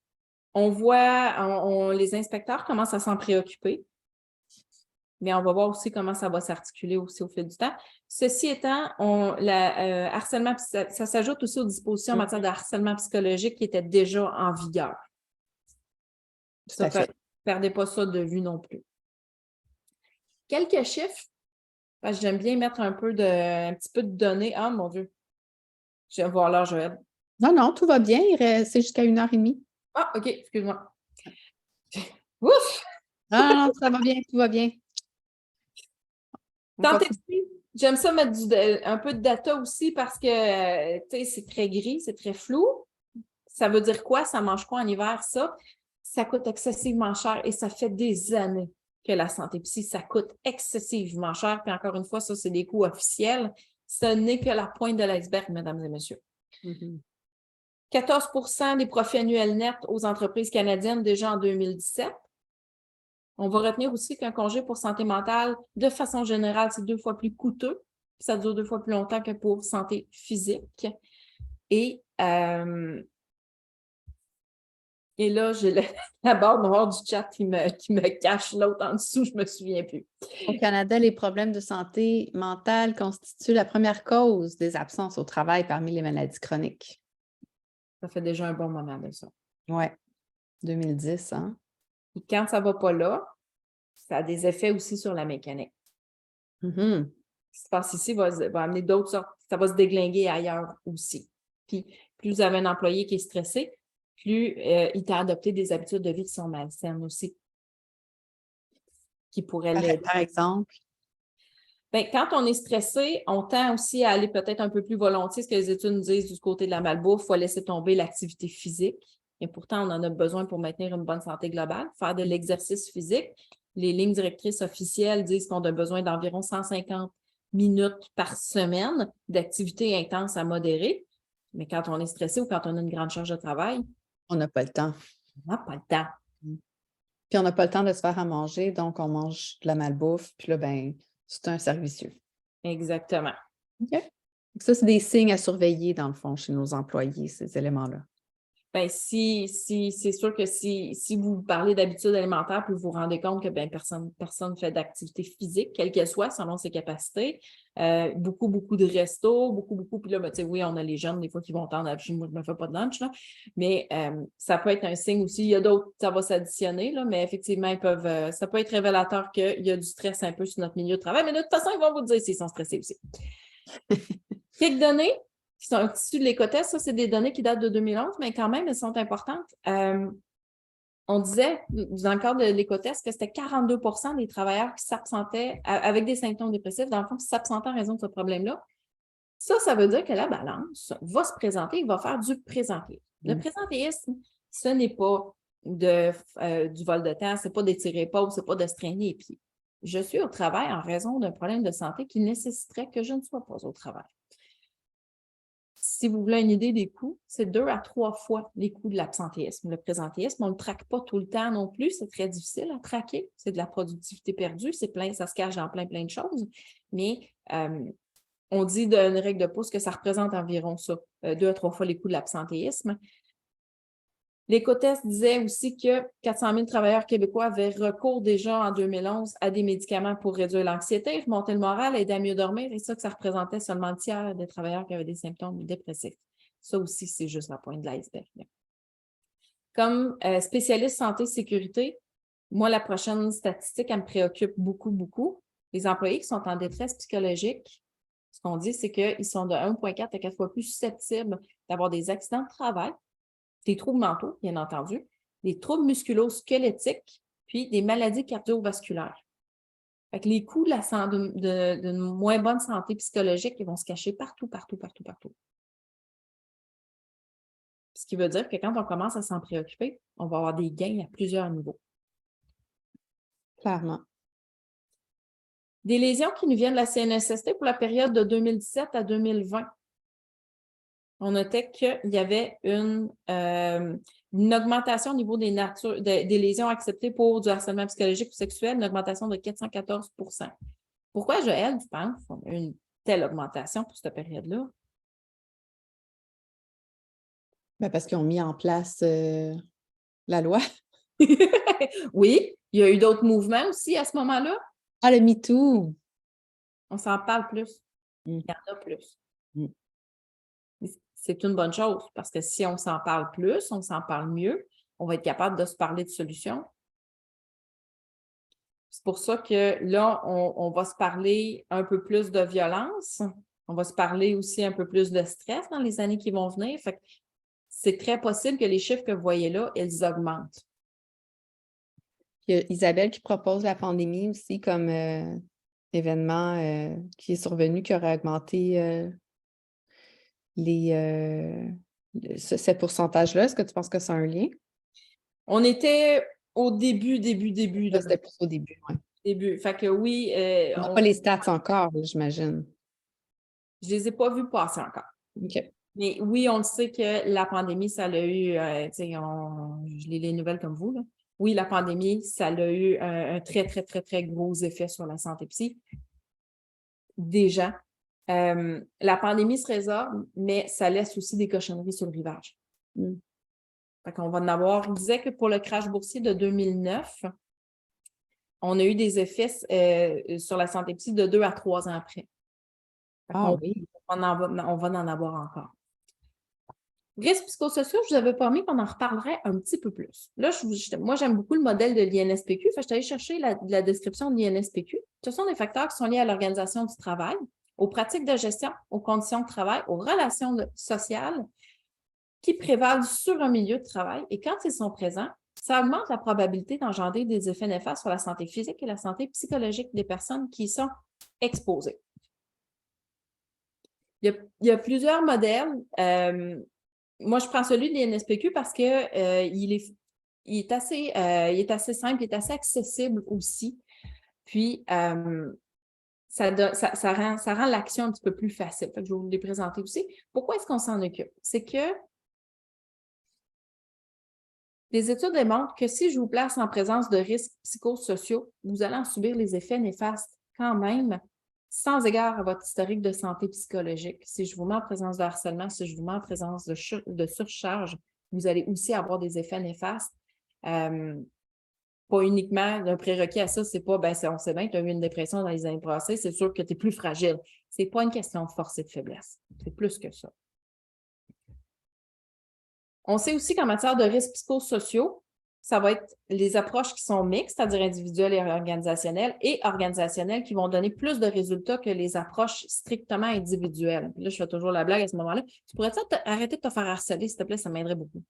On voit, les inspecteurs commencent à s'en préoccuper, mais on va voir aussi comment ça va s'articuler aussi au fil du temps. Ceci étant, harcèlement, ça s'ajoute aussi aux dispositions en matière de harcèlement psychologique qui étaient déjà en vigueur. Ça, ne perdez pas ça de vue non plus. Quelques chiffres, parce que j'aime bien mettre un petit peu de données. Ah, mon Dieu, je vais voir l'heure, Joël. Non, tout va bien. C'est jusqu'à 1h30. Ah, OK, excuse-moi. Ouf! Non, ça va bien, tout va bien. Santé psy, j'aime ça mettre un peu de data aussi parce que c'est très gris, c'est très flou. Ça veut dire quoi? Ça mange quoi en hiver, ça? Ça coûte excessivement cher et ça fait des années que la santé psy, ça coûte excessivement cher. Puis encore une fois, ça, c'est des coûts officiels. Ce n'est que la pointe de l'iceberg, mesdames et messieurs. 14% des profits annuels nets aux entreprises canadiennes déjà en 2017. On va retenir aussi qu'un congé pour santé mentale, de façon générale, c'est 2 fois plus coûteux. Ça dure 2 fois plus longtemps que pour santé physique. Et là, j'ai la barre noire du chat qui me cache l'autre en dessous, je ne me souviens plus. Au Canada, les problèmes de santé mentale constituent la première cause des absences au travail parmi les maladies chroniques. Ça fait déjà un bon moment de ça. Oui, 2010, hein? Et quand ça ne va pas là, ça a des effets aussi sur la mécanique. Ce qui se passe ici va amener d'autres sortes, ça va se déglinguer ailleurs aussi. Puis Plus vous avez un employé qui est stressé, plus il t'a adopté des habitudes de vie qui sont malsaines aussi, qui pourraient l'aider. Par exemple? Bien, quand on est stressé, on tend aussi à aller peut-être un peu plus volontiers, ce que les études nous disent du côté de la malbouffe, il faut laisser tomber l'activité physique. Et pourtant, on en a besoin pour maintenir une bonne santé globale, faire de l'exercice physique. Les lignes directrices officielles disent qu'on a besoin d'environ 150 minutes par semaine d'activité intense à modérée. Mais quand on est stressé ou quand on a une grande charge de travail, On n'a pas le temps. on n'a pas le temps. Puis on n'a pas le temps de se faire à manger, donc on mange de la malbouffe. Puis là, ben, c'est un cercle vicieux. Exactement. OK. Donc ça, c'est des signes à surveiller, dans le fond, chez nos employés, ces éléments-là. Bien, c'est sûr que si vous parlez d'habitudes alimentaires, puis vous vous rendez compte que ben, personne ne fait d'activité physique, quelle qu'elle soit, selon ses capacités, beaucoup de restos, beaucoup, puis là, ben, tu sais, oui, on a les jeunes, des fois, qui vont tendre à moi, je ne me fais pas de lunch, là, mais ça peut être un signe aussi. Il y a d'autres, ça va s'additionner, là, mais effectivement, ça peut être révélateur qu'il y a du stress un peu sur notre milieu de travail, mais de toute façon, ils vont vous dire s'ils sont stressés aussi. Quelques données qui sont issues de l'écotest, ça, c'est des données qui datent de 2011, mais quand même, elles sont importantes. On disait, dans le cadre de l'écotest, que c'était 42 des travailleurs qui s'absentaient avec des symptômes dépressifs, dans le fond, qui s'absentaient en raison de ce problème-là. Ça veut dire que la balance va se présenter, il va faire du présentéisme. Le présentéisme, ce n'est pas du vol de temps, ce n'est pas d'étirer pause, ce n'est pas de se traîner les pieds. Je suis au travail en raison d'un problème de santé qui nécessiterait que je ne sois pas au travail. Si vous voulez une idée des coûts, c'est 2 à 3 fois les coûts de l'absentéisme. Le présentéisme, on ne le traque pas tout le temps non plus, c'est très difficile à traquer, c'est de la productivité perdue, c'est plein, ça se cache dans plein de choses, mais on dit d'une règle de pouce que ça représente environ ça, 2 à 3 fois les coûts de l'absentéisme. L'écotest disait aussi que 400 000 travailleurs québécois avaient recours déjà en 2011 à des médicaments pour réduire l'anxiété, remonter le moral, aider à mieux dormir, et ça, que ça représentait seulement le tiers des travailleurs qui avaient des symptômes dépressifs. Ça aussi, c'est juste la pointe de l'iceberg. Comme spécialiste santé-sécurité, moi, la prochaine statistique, elle me préoccupe beaucoup. Les employés qui sont en détresse psychologique, ce qu'on dit, c'est qu'ils sont de 1,4 à 4 fois plus susceptibles d'avoir des accidents de travail, des troubles mentaux, bien entendu, des troubles musculo-squelettiques, puis des maladies cardiovasculaires. Fait que les coûts d'une moins bonne santé psychologique, ils vont se cacher partout. Ce qui veut dire que quand on commence à s'en préoccuper, on va avoir des gains à plusieurs niveaux. Clairement. Des lésions qui nous viennent de la CNSST pour la période de 2017 à 2020. On notait qu'il y avait une augmentation au niveau des lésions acceptées pour du harcèlement psychologique ou sexuel, une augmentation de 414 %. Pourquoi, Joël, tu penses qu'on a eu une telle augmentation pour cette période-là? Ben parce qu'ils ont mis en place la loi. Oui, il y a eu d'autres mouvements aussi à ce moment-là. Ah, le MeToo! On s'en parle plus. Il y en a plus. C'est une bonne chose parce que si on s'en parle plus, on s'en parle mieux, on va être capable de se parler de solutions. C'est pour ça que là, on va se parler un peu plus de violence. On va se parler aussi un peu plus de stress dans les années qui vont venir. Fait que c'est très possible que les chiffres que vous voyez là, ils augmentent. Il y a Isabelle qui propose la pandémie aussi comme événement qui est survenu, qui aurait augmenté ce pourcentage-là. Est-ce que tu penses que c'est un lien? On était au début. Là, c'était plus au début, oui. Début. Fait que oui. On n'a pas les stats encore, j'imagine. Je ne les ai pas vus passer encore. OK. Mais oui, on le sait que la pandémie, ça l'a eu, je lis les nouvelles comme vous, là. Oui, la pandémie, ça a eu un très gros effet sur la santé psy. Déjà, la pandémie se résorbe, mais ça laisse aussi des cochonneries sur le rivage. Fait qu'on va en avoir. Il disait que pour le crash boursier de 2009, on a eu des effets sur la santé psy de 2 à 3 ans après. Oui. On va en avoir encore. Risques psychosociaux, je vous avais promis qu'on en reparlerait un petit peu plus. Là, moi, j'aime beaucoup le modèle de l'INSPQ. Je suis allée chercher la description de l'INSPQ. Ce sont des facteurs qui sont liés à l'organisation du travail, aux pratiques de gestion, aux conditions de travail, aux relations sociales, qui prévalent sur un milieu de travail. Et quand ils sont présents, ça augmente la probabilité d'engendrer des effets néfastes sur la santé physique et la santé psychologique des personnes qui y sont exposées. Il y a plusieurs modèles. Moi, je prends celui de l'INSPQ parce que il est assez simple, il est assez accessible aussi. Puis, ça rend l'action un petit peu plus facile. Fait que je vais vous les présenter aussi. Pourquoi est-ce qu'on s'en occupe? C'est que les études démontrent que si je vous place en présence de risques psychosociaux, vous allez en subir les effets néfastes quand même, sans égard à votre historique de santé psychologique. Si je vous mets en présence de harcèlement, si je vous mets en présence de surcharge, vous allez aussi avoir des effets néfastes. Pas uniquement un prérequis à ça, c'est pas, on sait bien que tu as eu une dépression dans les années passées, c'est sûr que tu es plus fragile. C'est pas une question de force et de faiblesse. C'est plus que ça. On sait aussi qu'en matière de risques psychosociaux, ça va être les approches qui sont mixtes, c'est-à-dire individuelles et organisationnelles qui vont donner plus de résultats que les approches strictement individuelles. Puis là, je fais toujours la blague à ce moment-là. Tu pourrais-tu arrêter de te faire harceler, s'il te plaît, ça m'aiderait beaucoup.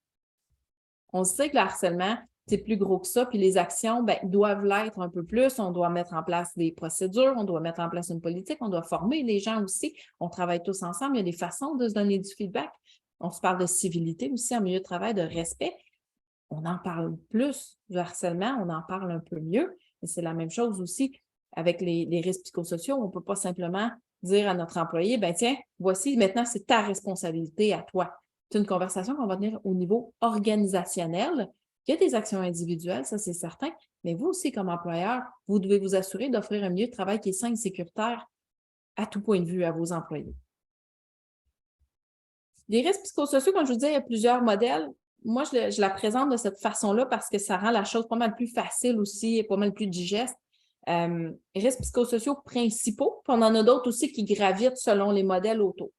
On sait que le harcèlement, c'est plus gros que ça, puis les actions doivent l'être un peu plus. On doit mettre en place des procédures, on doit mettre en place une politique, on doit former les gens aussi. On travaille tous ensemble, il y a des façons de se donner du feedback. On se parle de civilité aussi en milieu de travail, de respect. On en parle plus du harcèlement, on en parle un peu mieux. Et c'est la même chose aussi avec les risques psychosociaux. On ne peut pas simplement dire à notre employé, tiens, voici, maintenant, c'est ta responsabilité à toi. C'est une conversation qu'on va tenir au niveau organisationnel. Il y a des actions individuelles, ça c'est certain, mais vous aussi, comme employeur, vous devez vous assurer d'offrir un milieu de travail qui est sain et sécuritaire à tout point de vue à vos employés. Les risques psychosociaux, comme je vous disais, il y a plusieurs modèles. Moi, je la présente de cette façon-là parce que ça rend la chose pas mal plus facile aussi et pas mal plus digeste. Risques psychosociaux principaux, puis on en a d'autres aussi qui gravitent selon les modèles autour.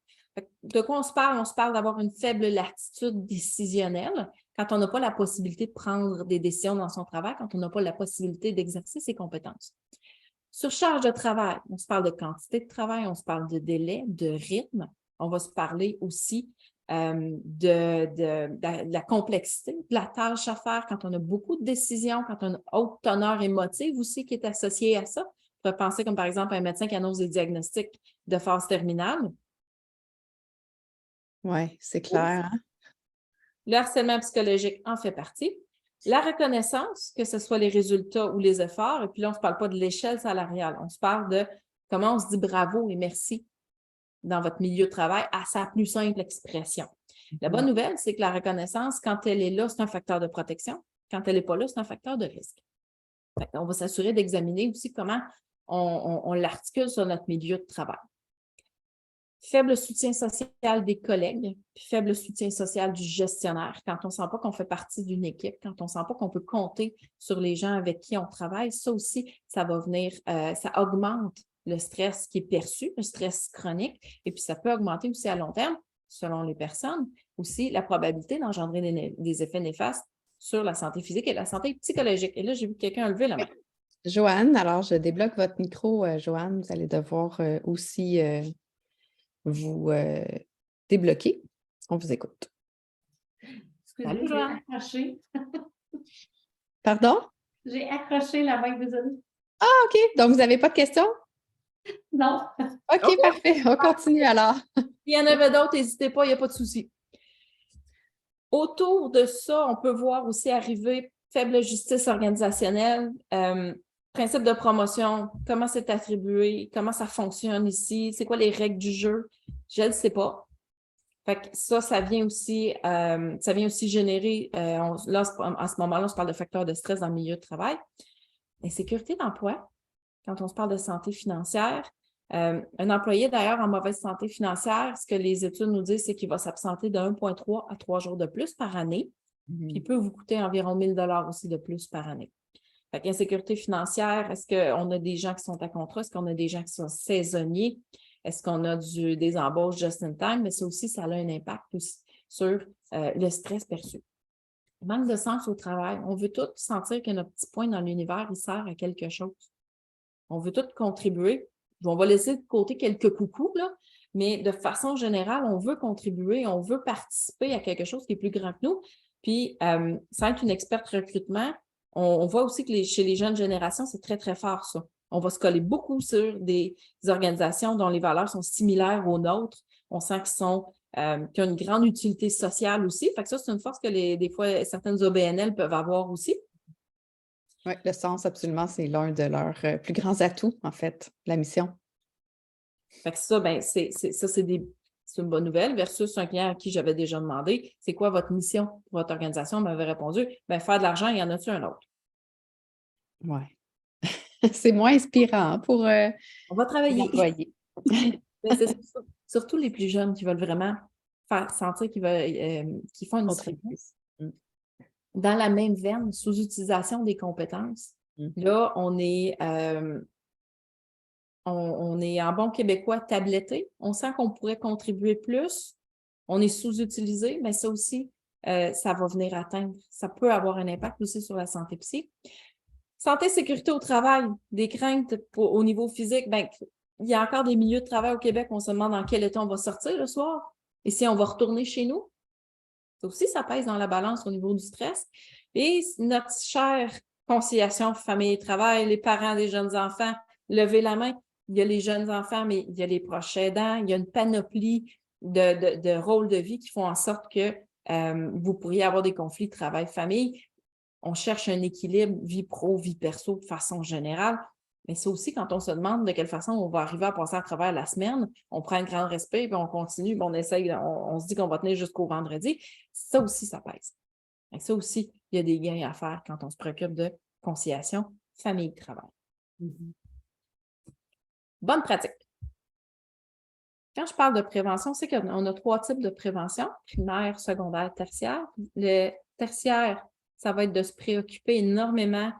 De quoi on se parle? On se parle d'avoir une faible latitude décisionnelle quand on n'a pas la possibilité de prendre des décisions dans son travail, quand on n'a pas la possibilité d'exercer ses compétences. Surcharge de travail, on se parle de quantité de travail, on se parle de délai, de rythme. On va se parler aussi de la complexité, de la tâche à faire quand on a beaucoup de décisions, quand on a une haute teneur émotive aussi qui est associée à ça. On pourrait penser comme par exemple un médecin qui annonce des diagnostics de phase terminale. Oui, c'est clair. Hein? Le harcèlement psychologique en fait partie. La reconnaissance, que ce soit les résultats ou les efforts, et puis là, on ne se parle pas de l'échelle salariale, on se parle de comment on se dit bravo et merci dans votre milieu de travail à sa plus simple expression. La bonne nouvelle, c'est que la reconnaissance, quand elle est là, c'est un facteur de protection. Quand elle n'est pas là, c'est un facteur de risque. On va s'assurer d'examiner aussi comment on l'articule sur notre milieu de travail. Faible soutien social des collègues, puis faible soutien social du gestionnaire. Quand on ne sent pas qu'on fait partie d'une équipe, quand on ne sent pas qu'on peut compter sur les gens avec qui on travaille, ça aussi, ça va venir, ça augmente le stress qui est perçu, le stress chronique, et puis ça peut augmenter aussi à long terme, selon les personnes, aussi la probabilité d'engendrer des effets néfastes sur la santé physique et la santé psychologique. Et là, j'ai vu quelqu'un lever la main. Joanne, alors je débloque votre micro, Joanne. Vous allez devoir aussi vous débloquer. On vous écoute. Salut, Joanne. J'ai accroché. Pardon? J'ai accroché la mic vous avez. Ah, OK. Donc, vous n'avez pas de questions? Non. OK, parfait. On continue alors. S'il y en avait d'autres, n'hésitez pas, il n'y a pas de souci. Autour de ça, on peut voir aussi arriver faible justice organisationnelle, principe de promotion, comment c'est attribué, comment ça fonctionne ici, c'est quoi les règles du jeu, je ne sais pas. Fait que ça vient aussi générer, là, à ce moment-là, on se parle de facteurs de stress dans le milieu de travail. Insécurité d'emploi, quand on se parle de santé financière, un employé d'ailleurs en mauvaise santé financière, ce que les études nous disent, c'est qu'il va s'absenter de 1,3 à 3 jours de plus par année, puis il peut vous coûter environ 1 000 $ aussi de plus par année. Fait qu'insécurité financière, est-ce qu'on a des gens qui sont à contrat? Est-ce qu'on a des gens qui sont saisonniers? Est-ce qu'on a des embauches just in time? Mais ça aussi, ça a un impact aussi sur le stress perçu. Manque de sens au travail. On veut tous sentir que notre petit point dans l'univers, il sert à quelque chose. On veut tous contribuer. On va laisser de côté quelques coucous, là, mais de façon générale, on veut contribuer, on veut participer à quelque chose qui est plus grand que nous. Puis, sans être une experte recrutement, on voit aussi que chez les jeunes générations, c'est très, très fort ça. On va se coller beaucoup sur des organisations dont les valeurs sont similaires aux nôtres. On sent qu'ils ont une grande utilité sociale aussi. Fait que ça, c'est une force que des fois, certaines OBNL peuvent avoir aussi. Oui, le sens, absolument, c'est l'un de leurs plus grands atouts, en fait, la mission. Fait que ça, c'est une bonne nouvelle versus un client à qui j'avais déjà demandé, c'est quoi votre mission pour votre organisation? On m'avait répondu, faire de l'argent, il y en a-tu un autre? Oui. C'est moins inspirant pour on va travailler. l'employé. C'est surtout les plus jeunes qui veulent vraiment faire sentir qu'ils font une différence. Dans la même veine, sous-utilisation des compétences, là, on est en bon québécois tabletté. On sent qu'on pourrait contribuer plus. On est sous-utilisé, mais ça aussi, ça va venir atteindre. Ça peut avoir un impact aussi sur la santé psy. Santé, sécurité au travail, des craintes au niveau physique. Il y a encore des milieux de travail au Québec, on se demande dans quel état on va sortir le soir et si on va retourner chez nous. Ça aussi, ça pèse dans la balance au niveau du stress. Et notre chère conciliation famille-travail, les parents des jeunes enfants, levez la main. Il y a les jeunes enfants, mais il y a les proches aidants. Il y a une panoplie de rôles de vie qui font en sorte que vous pourriez avoir des conflits de travail-famille. On cherche un équilibre vie pro, vie perso de façon générale. Mais c'est aussi quand on se demande de quelle façon on va arriver à passer à travers la semaine, on prend un grand respect, puis on continue, puis on essaye, on se dit qu'on va tenir jusqu'au vendredi. Ça aussi, ça pèse. Et ça aussi, il y a des gains à faire quand on se préoccupe de conciliation famille-travail. Bonne pratique. Quand je parle de prévention, c'est qu'on a 3 types de prévention, primaire, secondaire, tertiaire. Le tertiaire, ça va être de se préoccuper énormément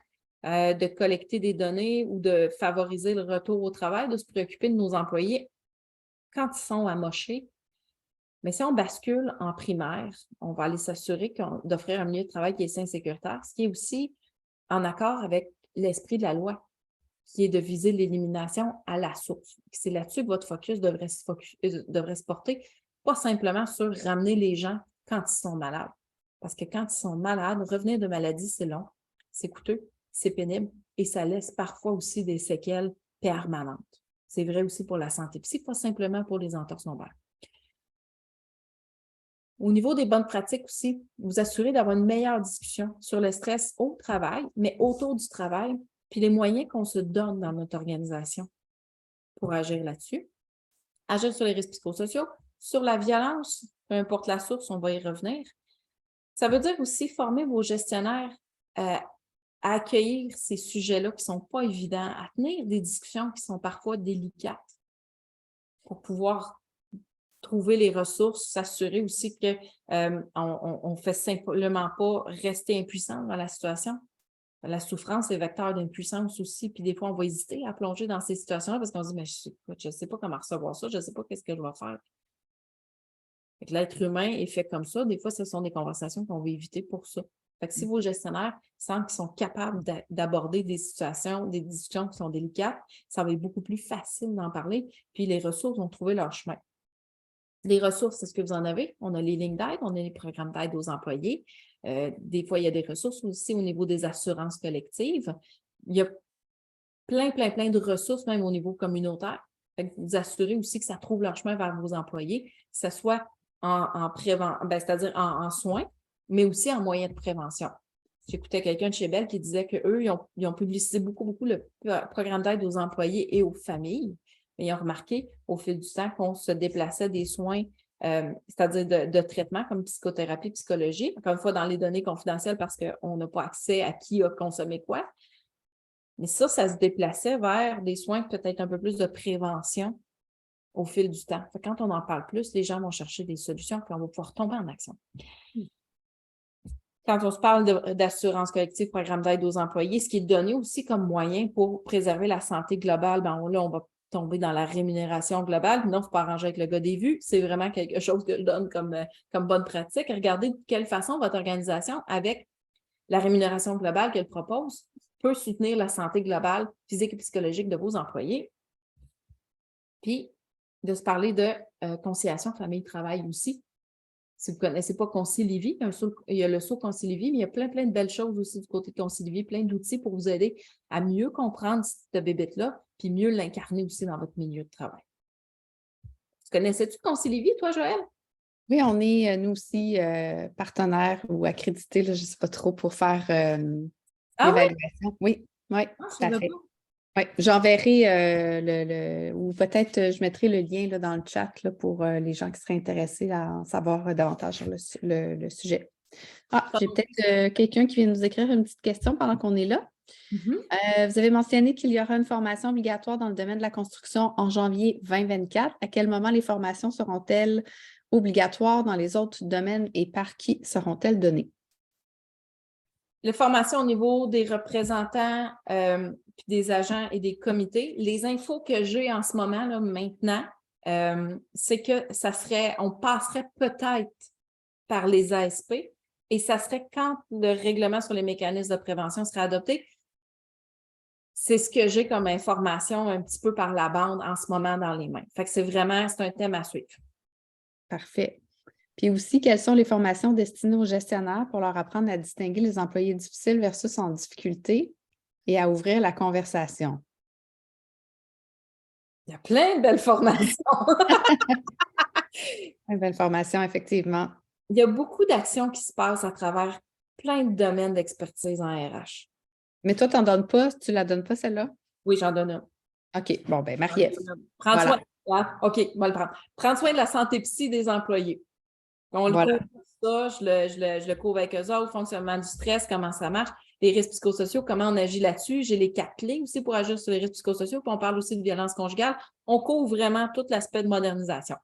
de collecter des données ou de favoriser le retour au travail, de se préoccuper de nos employés quand ils sont amochés. Mais si on bascule en primaire, on va aller s'assurer d'offrir un milieu de travail qui est sain et sécuritaire, ce qui est aussi en accord avec l'esprit de la loi, qui est de viser l'élimination à la source. C'est là-dessus que votre focus devrait se porter, pas simplement sur ramener les gens quand ils sont malades. Parce que quand ils sont malades, revenir de maladie, c'est long, c'est coûteux, c'est pénible et ça laisse parfois aussi des séquelles permanentes. C'est vrai aussi pour la santé psy, pas simplement pour les entorses lombaires. Au niveau des bonnes pratiques aussi, vous assurez d'avoir une meilleure discussion sur le stress au travail, mais autour du travail, puis les moyens qu'on se donne dans notre organisation pour agir là-dessus. Agir sur les risques psychosociaux, sur la violence, peu importe la source, on va y revenir. Ça veut dire aussi former vos gestionnaires à accueillir ces sujets-là qui ne sont pas évidents, à tenir des discussions qui sont parfois délicates pour pouvoir trouver les ressources, s'assurer aussi qu'on ne fait simplement pas rester impuissant dans la situation. La souffrance est vecteur d'impuissance aussi, puis des fois, on va hésiter à plonger dans ces situations-là parce qu'on se dit, mais je ne sais pas comment recevoir ça, je ne sais pas qu'est-ce que je vais faire. L'être humain est fait comme ça. Des fois, ce sont des conversations qu'on veut éviter pour ça. Fait que si vos gestionnaires sentent qu'ils sont capables d'aborder des situations, des discussions qui sont délicates, ça va être beaucoup plus facile d'en parler, puis les ressources vont trouver leur chemin. Les ressources, est-ce que vous en avez? On a les lignes d'aide, on a les programmes d'aide aux employés. Des fois, il y a des ressources aussi au niveau des assurances collectives. Il y a plein de ressources, même au niveau communautaire. Fait que vous assurez aussi que ça trouve leur chemin vers vos employés, que ce soit c'est-à-dire en soins, mais aussi en moyens de prévention. J'écoutais quelqu'un de chez Bell qui disait qu'eux, ils ont publicisé beaucoup le programme d'aide aux employés et aux familles. Mais ils ont remarqué au fil du temps qu'on se déplaçait des soins, c'est-à-dire de traitement comme psychothérapie, psychologie, encore une fois dans les données confidentielles parce qu'on n'a pas accès à qui a consommé quoi. Mais ça se déplaçait vers des soins peut-être un peu plus de prévention au fil du temps. Quand on en parle plus, les gens vont chercher des solutions puis on va pouvoir tomber en action. Quand on se parle d'assurance collective, programme d'aide aux employés, ce qui est donné aussi comme moyen pour préserver la santé globale, là, on va tomber dans la rémunération globale. Non, il ne faut pas arranger avec le gars des vues. C'est vraiment quelque chose que je donne comme bonne pratique. Regardez de quelle façon votre organisation, avec la rémunération globale qu'elle propose, peut soutenir la santé globale, physique et psychologique de vos employés. Puis, de se parler de conciliation famille-travail aussi. Si vous ne connaissez pas Concilivie, il y a le saut Concilivie, mais il y a plein de belles choses aussi du côté de Concilivie, plein d'outils pour vous aider à mieux comprendre cette bébête-là, puis mieux l'incarner aussi dans votre milieu de travail. Tu connaissais-tu Concilivie, toi, Joël? Oui, on est, nous aussi, partenaires ou accrédités, là, je ne sais pas trop, pour faire l'évaluation. Oui, oui, tout à fait. Oui, j'enverrai ou peut-être je mettrai le lien là, dans le chat là, pour les gens qui seraient intéressés à en savoir davantage sur le sujet. Ah, j'ai peut-être quelqu'un qui vient nous écrire une petite question pendant qu'on est là. Vous avez mentionné qu'il y aura une formation obligatoire dans le domaine de la construction en janvier 2024. À quel moment les formations seront-elles obligatoires dans les autres domaines et par qui seront-elles données? Les formations au niveau des représentants, puis des agents et des comités. Les infos que j'ai en ce moment, là, maintenant, c'est que on passerait peut-être par les ASP et ça serait quand le règlement sur les mécanismes de prévention serait adopté. C'est ce que j'ai comme information un petit peu par la bande en ce moment dans les mains. Fait que c'est un thème à suivre. Parfait. Puis aussi, quelles sont les formations destinées aux gestionnaires pour leur apprendre à distinguer les employés difficiles versus en difficulté et à ouvrir la conversation? Il y a plein de belles formations. Une belle formation, effectivement. Il y a beaucoup d'actions qui se passent à travers plein de domaines d'expertise en RH. Mais toi, tu n'en donnes pas, tu ne la donnes pas, celle-là? Oui, j'en donne un. OK. Bon, bien, Marie-Ève. Prends soin. OK, on va le prendre. Prends soin de la santé psy des employés. On le couvre ça, je le couvre avec eux autres, fonctionnement du stress, comment ça marche, les risques psychosociaux, comment on agit là-dessus. J'ai les 4 clés aussi pour agir sur les risques psychosociaux, puis on parle aussi de violence conjugale. On couvre vraiment tout l'aspect de modernisation.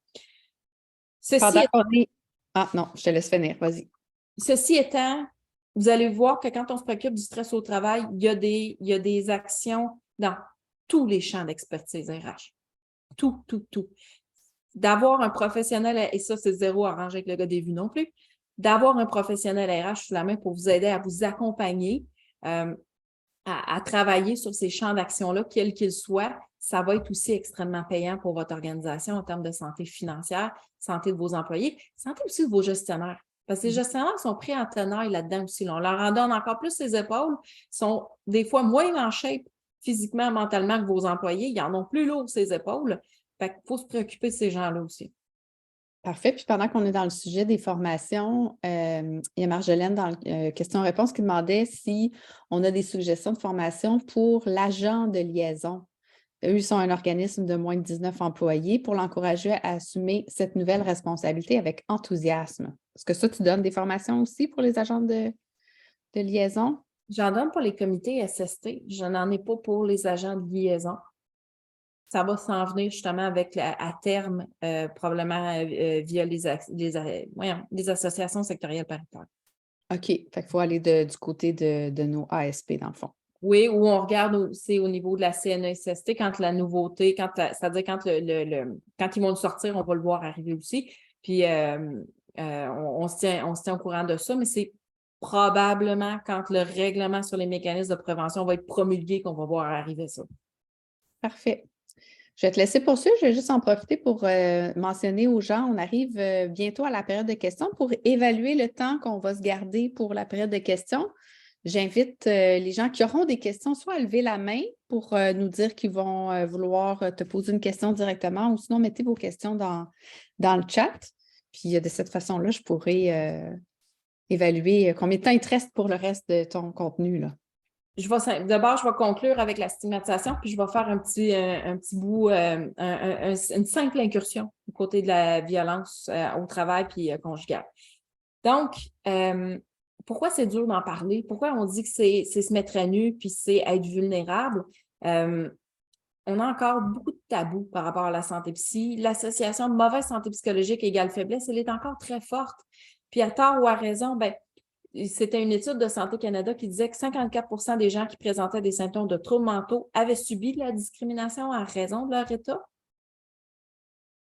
Ah non, je te laisse finir, vas-y. Ceci étant, vous allez voir que quand on se préoccupe du stress au travail, il y a des actions dans tous les champs d'expertise RH. Tout. D'avoir un professionnel, et ça, c'est zéro arrangé avec le gars des vues non plus, d'avoir un professionnel RH sous la main pour vous aider à vous accompagner, à travailler sur ces champs d'action-là, quels qu'ils soient, ça va être aussi extrêmement payant pour votre organisation en termes de santé financière, santé de vos employés, santé aussi de vos gestionnaires. Parce que les gestionnaires sont pris en tenaille là-dedans aussi. On leur en donne encore plus les épaules, sont des fois moins en shape physiquement, mentalement que vos employés. Ils en ont plus lourd ces épaules. Fait qu'il faut se préoccuper de ces gens-là aussi. Parfait. Puis pendant qu'on est dans le sujet des formations, il y a Marjolaine dans le question-réponse qui demandait si on a des suggestions de formation pour l'agent de liaison. Eux, ils sont un organisme de moins de 19 employés pour l'encourager à assumer cette nouvelle responsabilité avec enthousiasme. Est-ce que ça, tu donnes des formations aussi pour les agents de liaison? J'en donne pour les comités SST. Je n'en ai pas pour les agents de liaison. Ça va s'en venir justement avec, à terme, probablement via les associations sectorielles paritaires. OK. Fait qu'il faut aller du côté de nos ASP, dans le fond. Oui, où on regarde aussi au niveau de la CNESST, quand la nouveauté, c'est-à-dire quand quand ils vont le sortir, on va le voir arriver aussi. Puis on se tient au courant de ça, mais c'est probablement quand le règlement sur les mécanismes de prévention va être promulgué qu'on va voir arriver ça. Parfait. Je vais te laisser poursuivre. Je vais juste en profiter pour mentionner aux gens, on arrive bientôt à la période de questions. Pour évaluer le temps qu'on va se garder pour la période de questions, j'invite les gens qui auront des questions soit à lever la main pour nous dire qu'ils vont vouloir te poser une question directement ou sinon mettez vos questions dans le chat. Puis de cette façon-là, je pourrai évaluer combien de temps il te reste pour le reste de ton contenu, là. D'abord, je vais conclure avec la stigmatisation, puis je vais faire un petit bout, une simple incursion du côté de la violence au travail puis conjugale. Donc, pourquoi c'est dur d'en parler? Pourquoi on dit que c'est se mettre à nu puis c'est être vulnérable? On a encore beaucoup de tabous par rapport à la santé psy. L'association de mauvaise santé psychologique égale faiblesse, elle est encore très forte. Puis à tort ou à raison, c'était une étude de Santé Canada qui disait que 54% des gens qui présentaient des symptômes de troubles mentaux avaient subi de la discrimination à raison de leur état.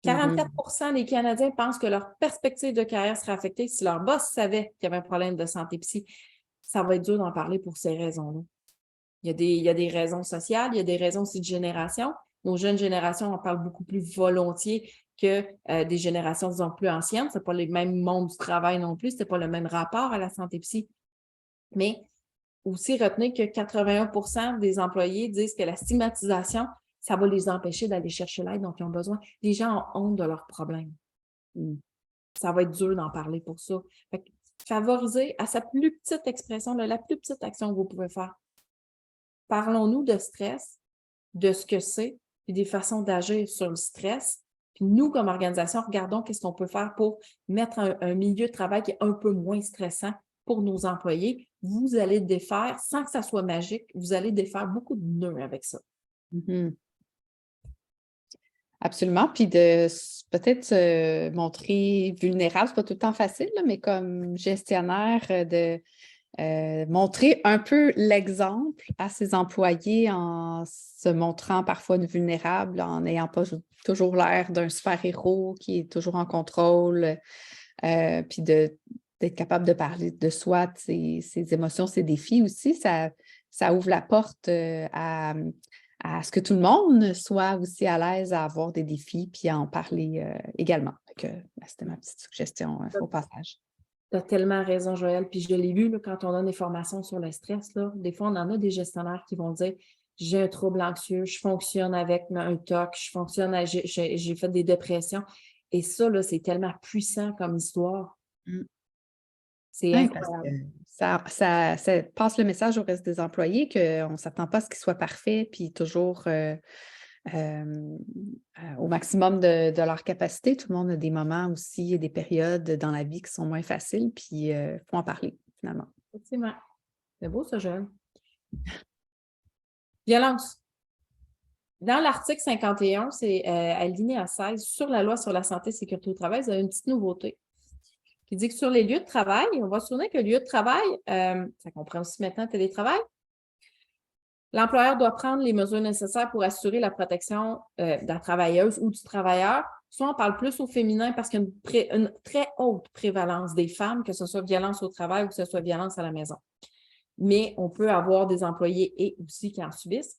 44% des Canadiens pensent que leur perspective de carrière serait affectée si leur boss savait qu'il y avait un problème de santé psy. Ça va être dur d'en parler pour ces raisons-là. Il y a des raisons sociales, il y a des raisons aussi de génération, nos jeunes générations en parlent beaucoup plus volontiers que des générations, disons, plus anciennes. Ce n'est pas les mêmes mondes du travail non plus, ce n'est pas le même rapport à la santé psy. Mais aussi, retenez que 81% des employés disent que la stigmatisation, ça va les empêcher d'aller chercher l'aide dont ils ont besoin. Les gens ont honte de leurs problèmes. Ça va être dur d'en parler pour ça. Fait que favoriser à sa plus petite expression, la plus petite action que vous pouvez faire. Parlons-nous de stress, de ce que c'est, puis des façons d'agir sur le stress. Puis nous, comme organisation, regardons qu'est-ce qu'on peut faire pour mettre un milieu de travail qui est un peu moins stressant pour nos employés. Vous allez défaire, sans que ça soit magique, vous allez défaire beaucoup de nœuds avec ça. Absolument. Puis de peut-être se montrer vulnérable, c'est pas tout le temps facile, là, mais comme gestionnaire, de montrer un peu l'exemple à ses employés en se montrant parfois vulnérable, en n'ayant pas toujours l'air d'un super-héros qui est toujours en contrôle, puis d'être capable de parler de soi, de ses émotions, ses défis aussi, ça ouvre la porte à ce que tout le monde soit aussi à l'aise à avoir des défis puis à en parler également. C'était ma petite suggestion au passage. Tu as tellement raison, Joëlle. Puis je l'ai vu là, quand on donne des formations sur le stress. Là, des fois, on en a des gestionnaires qui vont dire j'ai un trouble anxieux, je fonctionne avec un TOC, j'ai fait des dépressions. Et ça, là, c'est tellement puissant comme histoire. C'est incroyable. Ça passe le message au reste des employés qu'on ne s'attend pas à ce qu'ils soient parfaits, puis toujours au maximum de leur capacité. Tout le monde a des moments aussi, des périodes dans la vie qui sont moins faciles, puis il faut en parler, finalement. Effectivement. C'est beau, ça, Joëlle. Violence. Dans l'article 51, c'est alinéa 16, sur la loi sur la santé et la sécurité au travail, vous avez une petite nouveauté qui dit que sur les lieux de travail, on va se souvenir que le lieu de travail, ça comprend aussi maintenant le télétravail, l'employeur doit prendre les mesures nécessaires pour assurer la protection de la travailleuse ou du travailleur. Soit on parle plus au féminin parce qu'il y a une très haute prévalence des femmes, que ce soit violence au travail ou que ce soit violence à la maison. Mais on peut avoir des employés et aussi qui en subissent.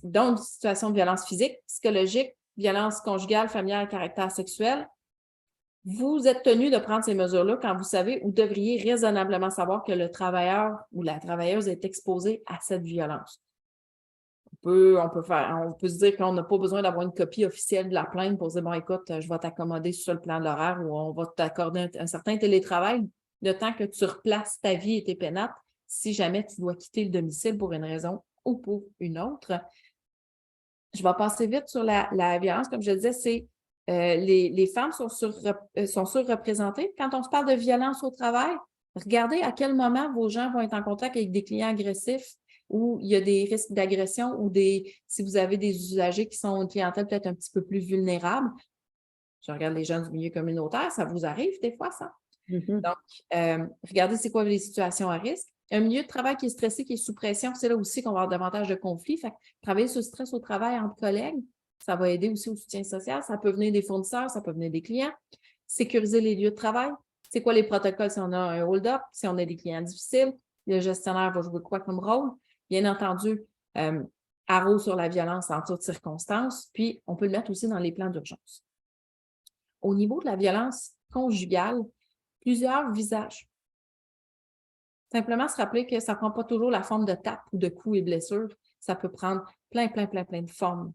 Donc, situation de violence physique, psychologique, violence conjugale, familiale à caractère sexuel. Vous êtes tenu de prendre ces mesures-là quand vous savez ou devriez raisonnablement savoir que le travailleur ou la travailleuse est exposé à cette violence. On peut se dire qu'on n'a pas besoin d'avoir une copie officielle de la plainte pour dire, bon, écoute, je vais t'accommoder sur le plan de l'horaire ou on va t'accorder un certain télétravail le temps que tu replaces ta vie et tes pénates si jamais tu dois quitter le domicile pour une raison ou pour une autre. Je vais passer vite sur la violence. Comme je disais, c'est les femmes sont surreprésentées. Quand on se parle de violence au travail, regardez à quel moment vos gens vont être en contact avec des clients agressifs où il y a des risques d'agression ou si vous avez des usagers qui sont une clientèle peut-être un petit peu plus vulnérable. Je regarde les gens du milieu communautaire, ça vous arrive des fois, ça? Donc, regardez c'est quoi les situations à risque. Un milieu de travail qui est stressé, qui est sous pression, c'est là aussi qu'on va avoir davantage de conflits. Fait que travailler sur le stress au travail entre collègues, ça va aider aussi au soutien social. Ça peut venir des fournisseurs, ça peut venir des clients. Sécuriser les lieux de travail. C'est quoi les protocoles si on a un hold-up, si on a des clients difficiles? Le gestionnaire va jouer quoi comme rôle? Bien entendu, haro sur la violence en toutes circonstances. Puis, on peut le mettre aussi dans les plans d'urgence. Au niveau de la violence conjugale, plusieurs visages. Simplement se rappeler que ça ne prend pas toujours la forme de tape ou de coups et blessures. Ça peut prendre plein de formes,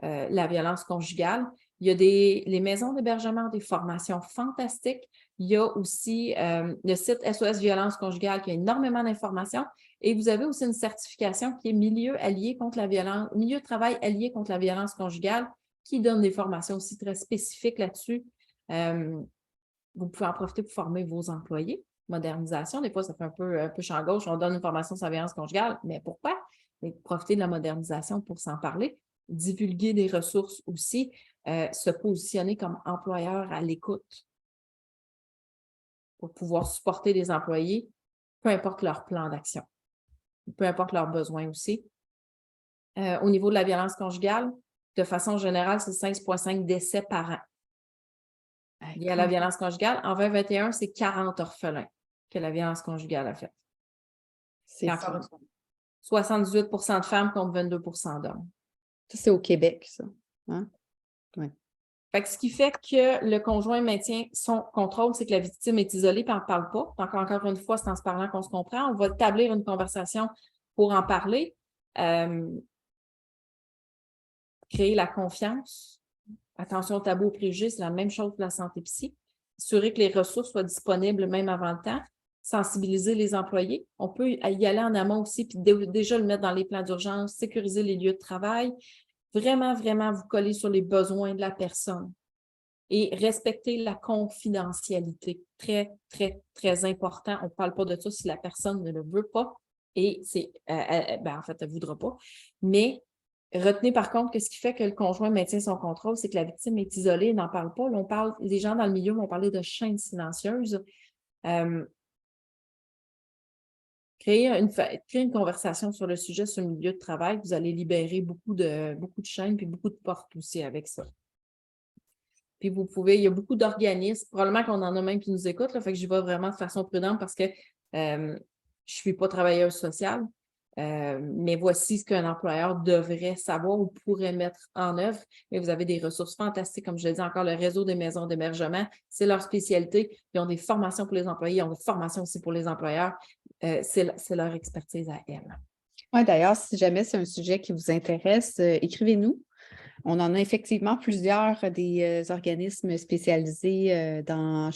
la violence conjugale. Il y a les maisons d'hébergement, des formations fantastiques. Il y a aussi le site SOS Violence Conjugale qui a énormément d'informations. Et vous avez aussi une certification qui est milieu de travail allié contre la violence conjugale qui donne des formations aussi très spécifiques là-dessus. Vous pouvez en profiter pour former vos employés. Modernisation, des fois, ça fait un peu champ gauche. On donne une formation sur la violence conjugale, mais pourquoi? Mais profiter de la modernisation pour s'en parler, divulguer des ressources aussi, se positionner comme employeur à l'écoute pour pouvoir supporter les employés, peu importe leur plan d'action, peu importe leurs besoins aussi. Au niveau de la violence conjugale, de façon générale, c'est 5,5 décès par an. Il y a la violence conjugale. En 2021, c'est 40 orphelins que la violence conjugale a fait. C'est 78 de femmes contre 22 d'hommes. Ça, c'est au Québec, ça. Hein? Ouais. Fait que ce qui fait que le conjoint maintient son contrôle, c'est que la victime est isolée et on ne parle pas. Donc, encore une fois, c'est en se parlant qu'on se comprend. On va établir une conversation pour en parler. Créer la confiance. Attention au tabou, aux préjugés, c'est la même chose que la santé psy. Assurer que les ressources soient disponibles même avant le temps. Sensibiliser les employés. On peut y aller en amont aussi, puis déjà le mettre dans les plans d'urgence, sécuriser les lieux de travail. Vraiment, vraiment vous coller sur les besoins de la personne. Et respecter la confidentialité. Très, très, très important. On ne parle pas de ça si la personne ne le veut pas. Et c'est, en fait, elle ne voudra pas. Mais retenez par contre que ce qui fait que le conjoint maintient son contrôle, c'est que la victime est isolée et n'en parle pas. Là, les gens dans le milieu vont parler de chaînes silencieuses. Créer une conversation sur le sujet sur le milieu de travail, vous allez libérer beaucoup de chaînes puis beaucoup de portes aussi avec ça. Puis il y a beaucoup d'organismes, probablement qu'on en a même qui nous écoutent, là, fait que j'y vais vraiment de façon prudente parce que je ne suis pas travailleuse sociale, mais voici ce qu'un employeur devrait savoir ou pourrait mettre en œuvre. Mais vous avez des ressources fantastiques, comme je l'ai dit encore, le réseau des maisons d'hébergement, c'est leur spécialité. Ils ont des formations pour les employés, ils ont des formations aussi pour les employeurs. C'est leur expertise à elles. Oui, d'ailleurs, si jamais c'est un sujet qui vous intéresse, écrivez-nous. On en a effectivement plusieurs des organismes spécialisés dans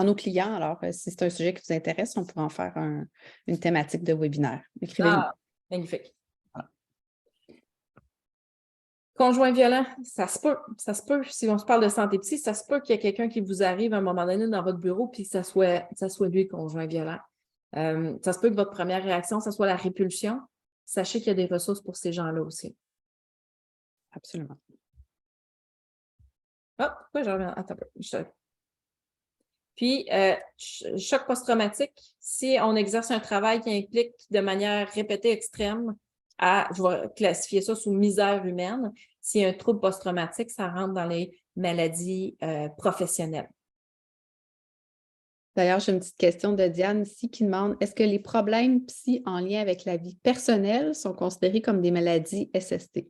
nos clients. Alors, si c'est un sujet qui vous intéresse, on pourrait en faire une thématique de webinaire. Écrivez-nous. Ah, magnifique. Voilà. Conjoint violent, ça se peut. Si on se parle de santé psy, ça se peut qu'il y ait quelqu'un qui vous arrive à un moment donné dans votre bureau puis que ça soit lui, le conjoint violent. Ça se peut que votre première réaction, ça soit la répulsion. Sachez qu'il y a des ressources pour ces gens-là aussi. Absolument. Ah, pourquoi je reviens? Attends un peu. Puis, choc post-traumatique, si on exerce un travail qui implique de manière répétée extrême, je vais classifier ça sous misère humaine. S'il y a un trouble post-traumatique, ça rentre dans les maladies professionnelles. D'ailleurs, j'ai une petite question de Diane ici qui demande, est-ce que les problèmes psy en lien avec la vie personnelle sont considérés comme des maladies SST?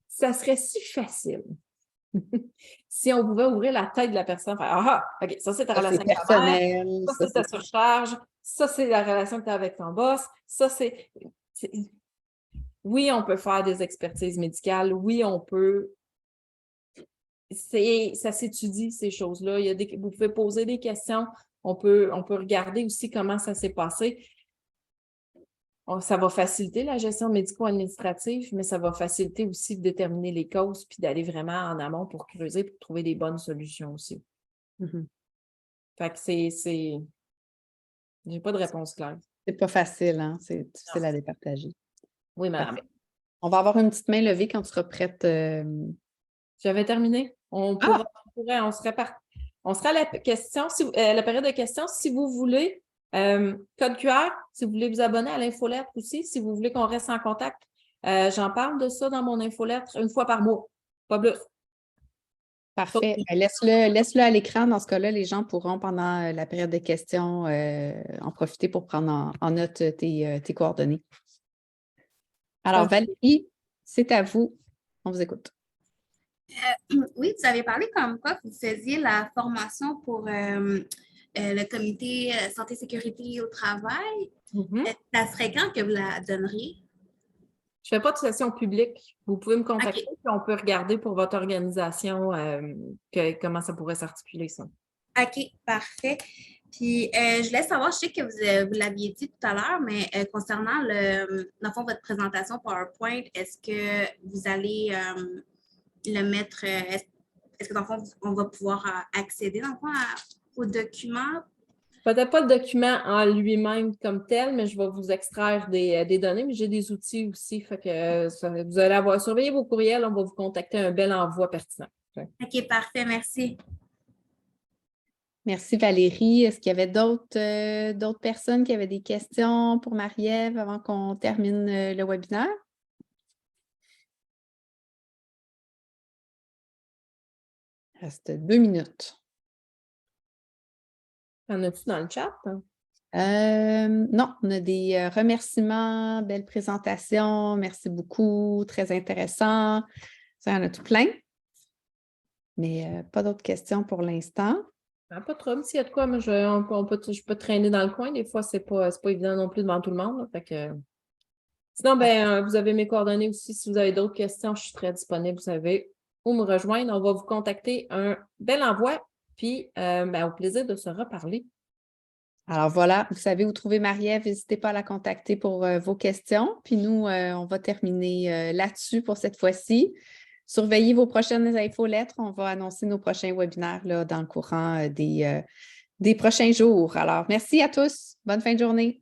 Ça serait si facile si on pouvait ouvrir la tête de la personne, faire ah, OK, ça c'est ta relation avec ta mère, ça c'est ta surcharge, ça c'est la relation que tu as avec ton boss, ça c'est. Oui, on peut faire des expertises médicales, oui, on peut. Ça s'étudie, ces choses-là. Vous pouvez poser des questions, on peut regarder aussi comment ça s'est passé. Ça va faciliter la gestion médico-administrative, mais ça va faciliter aussi de déterminer les causes puis d'aller vraiment en amont pour creuser, pour trouver des bonnes solutions aussi. Fait que j'ai pas de réponse claire. C'est pas facile, hein? C'est difficile à départager. Oui, madame. Parfait. On va avoir une petite main levée quand tu seras prête. J'avais terminé. On sera à la question, la période de questions, si vous voulez. Code QR, si vous voulez vous abonner à l'infolettre aussi, si vous voulez qu'on reste en contact. J'en parle de ça dans mon infolettre une fois par mois, pas plus. Parfait. Laisse-le à l'écran. Dans ce cas-là, les gens pourront, pendant la période de questions, en profiter pour prendre en note tes coordonnées. Alors, Valérie, c'est à vous. On vous écoute. Oui, vous avez parlé comme quoi vous faisiez la formation pour le comité santé-sécurité au travail. Ça serait quand que vous la donneriez? Je ne fais pas de session publique. Vous pouvez me contacter et on peut regarder pour votre organisation comment ça pourrait s'articuler, ça. OK, parfait. Puis, je laisse savoir, je sais que vous l'aviez dit tout à l'heure, mais concernant dans le fond, votre présentation PowerPoint, est-ce que vous allez le mettre, est-ce que dans le fond, on va pouvoir accéder dans le fond au document? Peut-être pas le document en lui-même comme tel, mais je vais vous extraire des données, mais j'ai des outils aussi. Fait que vous allez surveiller vos courriels, on va vous contacter un bel envoi pertinent. OK, parfait, merci. Merci Valérie. Est-ce qu'il y avait d'autres personnes qui avaient des questions pour Marie-Ève avant qu'on termine le webinaire? Il reste 2 minutes. En as-tu dans le chat? Non, on a des remerciements, belle présentation, merci beaucoup, très intéressant. Ça, il y en a tout plein. Mais pas d'autres questions pour l'instant. Ah, pas de trouble. S'il y a de quoi, moi, je peux traîner dans le coin. Des fois, c'est pas évident non plus devant tout le monde. Là, fait que... Sinon, vous avez mes coordonnées aussi. Si vous avez d'autres questions, je suis très disponible. Vous savez où me rejoindre. On va vous contacter. Un bel envoi. Puis, au plaisir de se reparler. Alors voilà, vous savez où trouver Marie-Ève. N'hésitez pas à la contacter pour vos questions. Puis nous, on va terminer là-dessus pour cette fois-ci. Surveillez vos prochaines infolettres. On va annoncer nos prochains webinaires là, dans le courant des prochains jours. Alors, merci à tous. Bonne fin de journée.